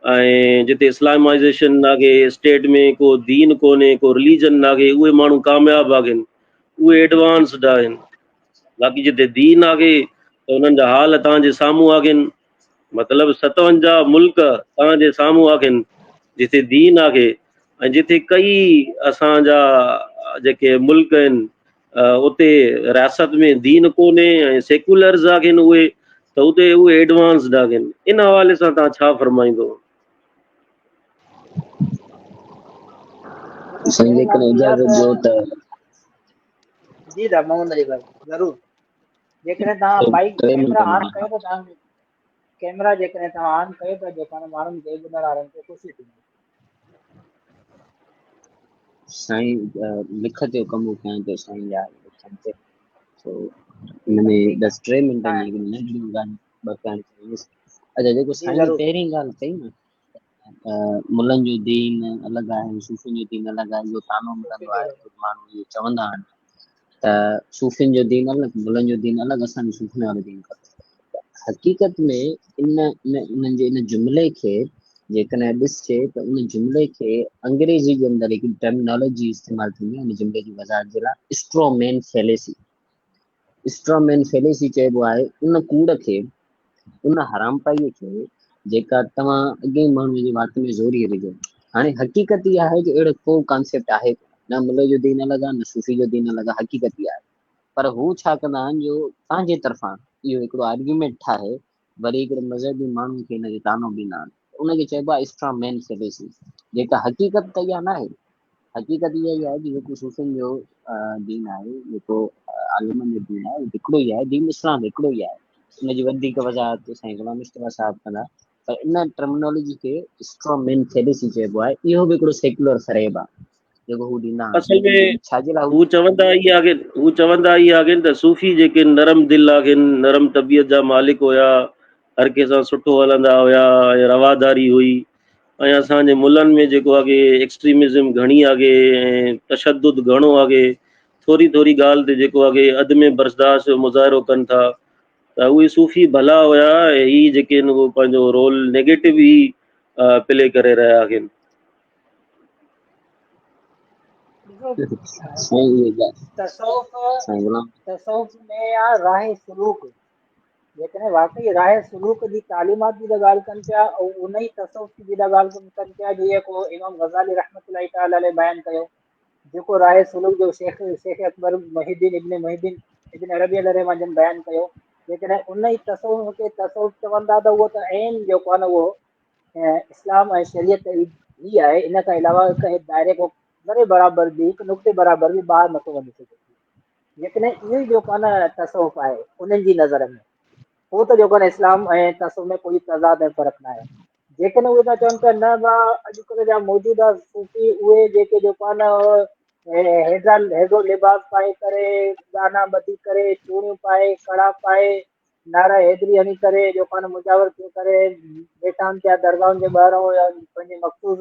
ऐं जिते इस्लामाइज़ेशन आहे, स्टेट में को दीन कोन्हे, को रिलीजन आहे, उहे माण्हू कामयाबु आहिनि, उहे एडवांस्ड आहिनि। बाक़ी जिते दीन आहे त उन्हनि जा हाल तव्हांजे साम्हूं आहिनि। मतिलबु 57 मुल्क तव्हांजे साम्हूं आहिनि जिते दीन आहे, ऐं जिथे कई असांजा जेके मुल्क आहिनि उते रियासत में दीन कोन्हे ऐं सेकुलर्स आहिनि उहे, त उते उहे एडवांस्ड आहिनि। इन हवाले सां तव्हां छा फरमाईंदो? देखो साईं पहिरीं जेकॾहिं ॻाल्हि त इहा इजाज़त ॾियो त त जी दा मोहम्मद अली भाई ज़रूरु। जेकॾहिं तव्हां माइक 3 कैमरा मिंट में ऑन कयो त तव्हां कैमरा जेकॾहिं तव्हां ऑन कयो त जेका माण्हुनि खे ॿुधण वारनि खे ख़ुशी थींदी। साईं लिखत जो कमु कयां थो साईं या लिखनि ते, सो हिन में बसि 3 मिंट जी तव्हां हिकिड़ी नंढिड़ी ॻाल्हि ॿ करणु चाहींदुसि। अच्छा, जेको जी साईं ज़रूरु। पहिरीं ॻाल्हि कई न, मुलनि जो दीन अलॻि आहे, सूफ़ियुनि जो दीन अलॻि आहे, इहो तानो मिलंदो आहे। कुझु माण्हू इहो चवंदा आहिनि त सूफ़ियुनि जो दीन अलॻि, मुलनि जो दीन अलॻि, असांखे सूफ़ियुनि वारो दीन खपे। हक़ीक़त में इन्हनि जे इन जुमिले खे जेकॾहिं ॾिसजे त उन जुमिले खे अंग्रेज़ी जे अंदरि हिकु टर्मिनोलॉजी इस्तेमालु थींदी आहे उन जुमिले जी वज़ाहत जे लाइ, स्ट्रोमैन फैलेसी। स्ट्रोमैन फैलेसी चइबो आहे उन कूड़ खे, उन हरामपाईअ खे जेका तव्हां अॻे माण्हूअ जी वात में ज़ोरी विझो। हाणे हक़ीक़त इहा आहे कि अहिड़ो को कॉन्सेप्ट आहे न, मुल्ले जो दीन अलॻि आहे न सूफ़ी जो दीन अलॻि आहे, हक़ीक़त इहा आहे। पर हू छा कंदा आहिनि, जो तव्हांजे तरफ़ां इहो हिकिड़ो आर्ग्यूमेंट ठाहे वरी हिकिड़े मज़हबी माण्हू खे हिनखे तानो ॾींदा आहिनि, उनखे चइबो आहे स्ट्रोमैन फैलेसी। जेका हक़ीक़त त इहा न आहे। हक़ीक़त इहा ई आहे कि जेको सूफ़ियुनि जो दीन आहे, जेको आलिमनि जो दीन आहे, उहो हिकिड़ो ई आहे, दीन इस्लाम हिकिड़ो ई आहे। उनजी वधीक वज़ाहत साईं गुलाम मुस्तफ़ा साहिब कंदा, पर इन टर्मिनोलॉजी खे स्ट्रोमैन फैलेसी चइबो आहे। इहो बि हिकिड़ो सेकुलर फ़रेब आहे जेको हू ॾींदा असल आहिनि। में छाजे लाइ? हू चवंदा इहा आहिनि, त सूफ़ी जेके नरम दिलि आहिनि, नरम तबियत जा मालिक हुया, हर कंहिंसां सुठो हलंदा हुया ऐं रवादारी हुई, ऐं असांजे मुल्हनि में जेको आहे एक्सट्रीमिज़म घणी आहे ऐं तशदुद घणो आहे, थोरी थोरी ॻाल्हि ते जेको आहे अदमे बर्दाश्त जो मुज़ाहिरो कनि था, त उहे सूफ़ी भला हुया ऐं ही जेके आहिनि उहो पंहिंजो रोल नेगेटिव ई प्ले करे रहिया आहिनि। ॾिसो साईं इहे ॻाल्हि तसव्वुफ़ साईं गुलाम तसव्वुफ़ में आहे राह सलूक। जेकॾहिं वाक़ई राह सलूक जी तालीमात जी था ॻाल्हि कनि पिया, ऐं उन ई तसव्वुफ़ जी था ॻाल्हि कनि पिया, जीअं को इमाम ग़ज़ाली रहमतुल्लाहि तआला अलैहि बयानु कयो, जेको राह सलूक जो शेख अकबर मुहिद्दीन इब्न अरबी अलैहि जन बयानु कयो। जेकॾहिं उन ई तसव्वुफ़ खे तसव्वुफ़ चवंदा त उहो त ऐन जेको आहे न उहो इस्लाम ऐं शरीयत ई आहे। इन खां अलावा हिकु दायरे खां वरे बराबरि बि, हिकु नुक़्ते बराबरि बि ॿाहिरि नथो वञी सघे। जेकॾहिं इहो ई जेको आहे न तसव्वुफ़ आहे उन्हनि जी नज़र में, उहो त जेको आहे इस्लाम ऐं तसव्वुफ़ में कोई तज़ाद ऐं फ़र्क़ु न आहे। जेकॾहिं उहे था चवनि पिया न भाउ अॼुकल्ह जा मौजूदा सूफ़ी उहे जेके जेको आहे न हेॾो लिबास पाए करे गाना ॿधी करे चूड़ियूं पाए कड़ा पाए नारा हैदरी हणी करे जेको आहे न मुजावर थी करे वेठा आहिनि पिया दरगाहुनि जे ॿाहिरां या पंहिंजे मख़सूस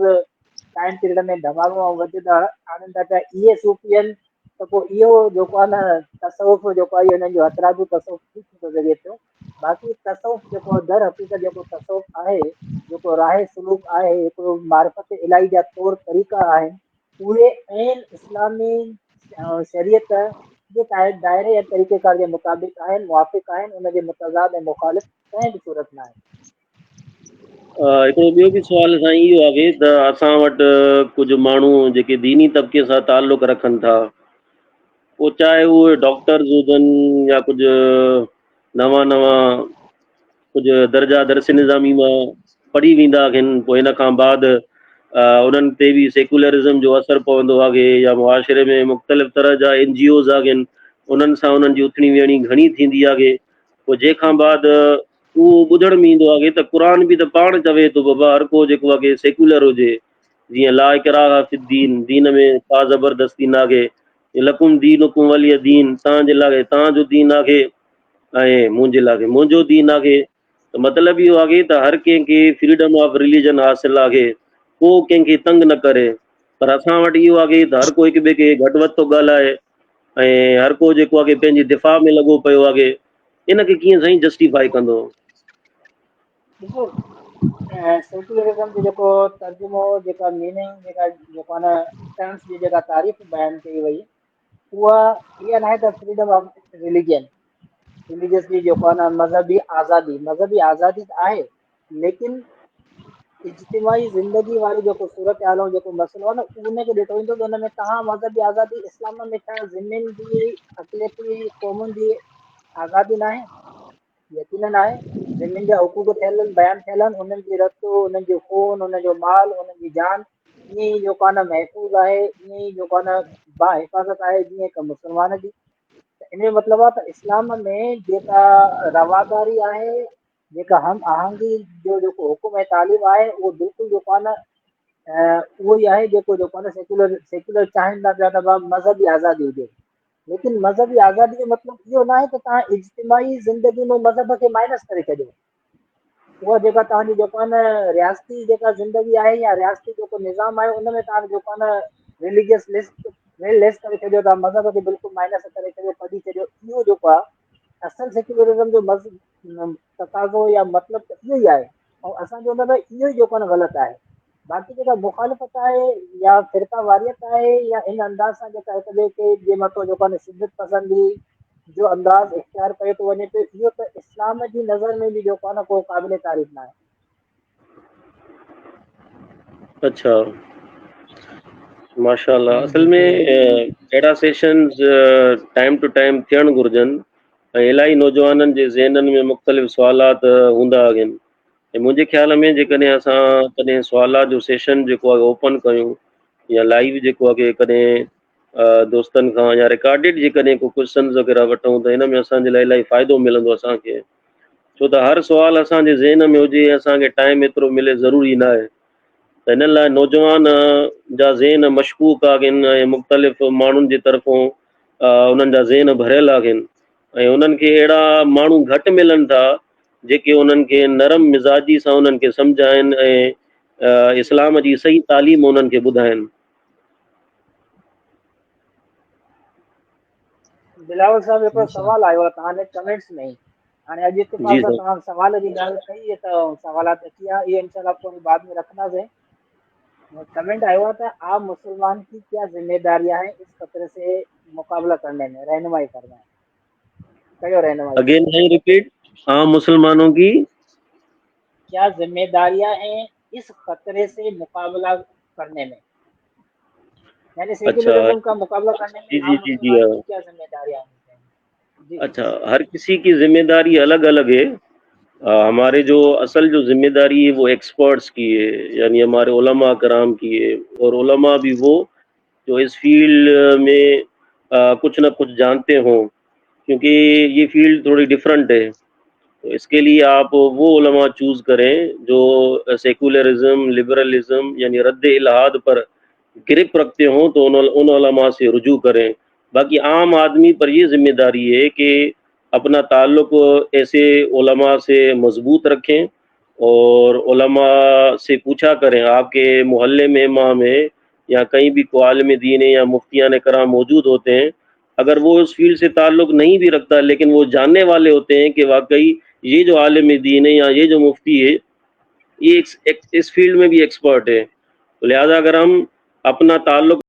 टाइम पीरियड में धमालो ऐं वधीक आणनि था पिया इहे सूफ़ी आहिनि त पोइ इहो जेको आहे न तसवुफ़ जेको आहे इहो हिननि जो हथरादू तसवुफ़ थी सघे थो। बाक़ी तसवुफ़ जेको दर हक़ीक़त जेको तसवुफ़ आहे जेको राहे सलूक आहे हिकिड़ो मार्फत इलाही जा तौर तरीक़ा आहिनि उहे ऐं इस्लामी शरीयत जे दायरे या तरीक़ेकार जे मुताबिक़ आहिनि मुवाफ़िक़ आहिनि उनजे मुतज़ाद ऐं मुख़ालिफ़ कंहिं बि सूरत न आहे। हिकिड़ो ॿियो बि सुवाल साईं इहो आहे त असां वटि कुझु माण्हू जेके दीनी तबिके सां ताल्लुक़ रखनि था पोइ चाहे उहे डॉक्टर्स हुजनि या कुझु नवां कुझु दर्जा दरस निज़ामी मां पढ़ी वेंदा आहिनि पोइ हिन खां बाद उन्हनि ते बि सेकुलरिज़म जो असरु पवंदो आहे या मुआशिरे में मुख़्तलिफ़ तरह जा NGOs आहिनि उन्हनि सां उन्हनि जी उथणी वेहणी घणी थींदी आहे पोइ जंहिंखां बाद उहो ॿुधण में ईंदो आहे त क़ुर बि त पाण चवे थो बाबा हर को जेको आहे सेकुलर हुजे जीअं ला इकराह फि दीन दीन में का ज़बरदस्ती नाहे लकुम दीन हुकुम वली दीन तव्हांजे लाइ तव्हांजो दीन आहे ऐं मुंहिंजे लाइ मुंहिंजो दीन आहे त मतिलबु इहो आहे त हर कंहिंखे फ्रीडम ऑफ रिलीजन हासिलु आहे को कंहिंखे तंग न करे पर असां वटि इहो आहे त हर को हिक ॿिए खे घटि वधि थो ॻाल्हाए ऐं हर को जेको आहे पंहिंजी दिफ़ा में लॻो पियो आहे इनखे कीअं साईं जस्टिफाई कंदो? ॾिसो सेकुलरिज़म जो जेको तर्जुमो जेका मीनिंग जेको आहे न टर्म्स जी जेका तारीफ़ बयानु कई वई उहा इहा न आहे त फ्रीडम ऑफ रिलीजियसली जेको आहे न मज़हबी आज़ादी त आहे लेकिन इज्तिमाही ज़िंदगी वारी जेको सूरत हाल ऐं जेको मसइलो आहे न उनखे ॾिठो वेंदो त हुन में तव्हां मज़हबी आज़ादी इस्लाम में छा ज़मीन जी अक़लियती क़ौमुनि जी आज़ादी न आहे यकीनन आहे ज़मीन जा हुकूक थियल आहिनि बयानु थियल आहिनि उन्हनि जी रत उन्हनि जो खून उनजो माल उन्हनि जी जान ईअं ई जेको आहे न महफ़ूज़ आहे ईअं ई जेको आहे न बाहिफ़ाज़त आहे जीअं हिकु मुस्लमान जी इन जो मतिलबु आहे त इस्लाम में जेका रवादारी आहे जेका हम आहंगी जो जेको हुकुम ऐं तालीम आहे उहो बिल्कुलु जेको आहे न उहो ई आहे जेको आहे न सेक्युलर चाहिनि था पिया त मज़हबी आज़ादी हुजे लेकिन मज़हबी आज़ादी जो मतिलबु इहो न आहे त तव्हां इज्तिमाही ज़िंदगी में मज़हब खे माइनस करे छॾियो उहा जेका तव्हांजी जेको आहे न रियासती जेका ज़िंदगी आहे या रियासती जेको निज़ाम आहे उन में तव्हां जेको आहे न रिलीजियस लिस्ट लेस करे छॾियो था मज़हब खे बिल्कुलु माइनस करे छॾियो कढी छॾियो इहो जेको आहे असल सेक्युलरिज़म जो तक़ाज़ो या मतिलबु त इहो ई आहे ऐं असांजो हुन में इहो ई जेको आहे न ग़लति आहे बाक़ी जेका मुखालिफ़त आहे या फ़िरका वारियत आहे या इन अंदाज़ सां जेका हिक ॿिए खे जे मथां जेको आहे न शिदत पसंदी जो अंदाज़ इख़्तियार कयो थो वञे पियो इहो त इस्लाम जी नज़र में बि जेको आहे न को क़ाबिल तारीफ़ न आहे। अच्छा माशाल्लाह असल में अहिड़ा सेशन्स टाइम टू टाइम थियणु घुरिजनि ऐं इलाही नौजवाननि जे ज़हननि में मुख़्तलिफ़ सुवालात हूंदा आहिनि ऐं मुंहिंजे ख़्याल में जेकॾहिं असां कॾहिं सुवालात जो सेशन जेको आहे ओपन कयूं या लाइव जेको आहे कॾहिं दोस्तनि खां या रिकॉर्डिड जेकॾहिं को क्वेश्चन्स वग़ैरह वठूं त हिन में असांजे लाइ इलाही फ़ाइदो मिलंदो असांखे छो त हर सुवालु असांजे ज़हन में हुजे असांखे टाइम एतिरो मिले ज़रूरी न आहे त हिन लाइ नौजवान जा ज़हन मशकूक आहिनि ऐं मुख़्तलिफ़ माण्हुनि जी तरफ़ां उन्हनि जा ज़हन भरियल आहिनि ऐं उन्हनि खे अहिड़ा माण्हू घटि मिलनि था जेके उन्हनि खे नरम मिज़ाजी सां उन्हनि खे सम्झाइनि ऐं इस्लाम जी सही तालीम उन्हनि खे ॿुधाइनि। बिलावल साहब हिकिड़ो इंशा सवालु आयो आहे तव्हांजे कमेंट्स में ई हाणे अॼु इत्तेफ़ाक़ जी सां साईं तव्हां सवाल जी ॻाल्हि कई त सवालात अची विया इहे इंशाल्लाह थोड़ी बाद में रखंदासीं कमेंट आयो है तो आप मुसलमान की क्या जिम्मेदारियां हैं इस खतरे से मुकाबला करने में रहनुमाई करना है कयो रहनुमाई अगेन नहीं रिपीट आम मुसलमानों की क्या जिम्मेदारियां हैं इस खतरे से मुकाबला करने में यानी अच्छा सेक्युलरिज्म का मुकाबला करने में जी जी आम जी जी मुसलमान हाँ की क्या जिम्मेदारियां हैं जी अच्छा हर किसी की जिम्मेदारी अलग अलग है हमारे जो असल जो जिम्मेदारी है वो एक्सपर्ट्स की है यानी हमारे उलमा कराम की है और उलमा भी वो जो इस फील्ड में कुछ ना कुछ जानते हों क्योंकि ये फील्ड थोड़ी डिफरेंट है तो इसके लिए आप वो उलमा चूज़ करें जो सेकुलरिज्म, लिबरलिज्म यानी रद्द-ए-इल्हाद पर गिरफ़्त रखते हों, तो उन उलमा से रुजू करें। बाकी आम आदमी पर ये ज़िम्मेदारी है कि अपना ताल्लुक़ ऐसे उलमा से मज़बूत रखें और उलमा से पूछा करें, आपके मोहल्ले में इमाम है या कहीं भी कोई आलिम दीन है या मुफ्तियान कराम मौजूद होते हैं, अगर वो उस फ़ील्ड से ताल्लुक़ नहीं भी रखता, लेकिन वो जानने वाले होते हैं कि वाक़ई ये जो आलिम दीन है या ये जो मुफ्ती है, ये इस फ़ील्ड में भी एक्सपर्ट है। तो लिहाज़ा अगर हम अपना ताल्लुक़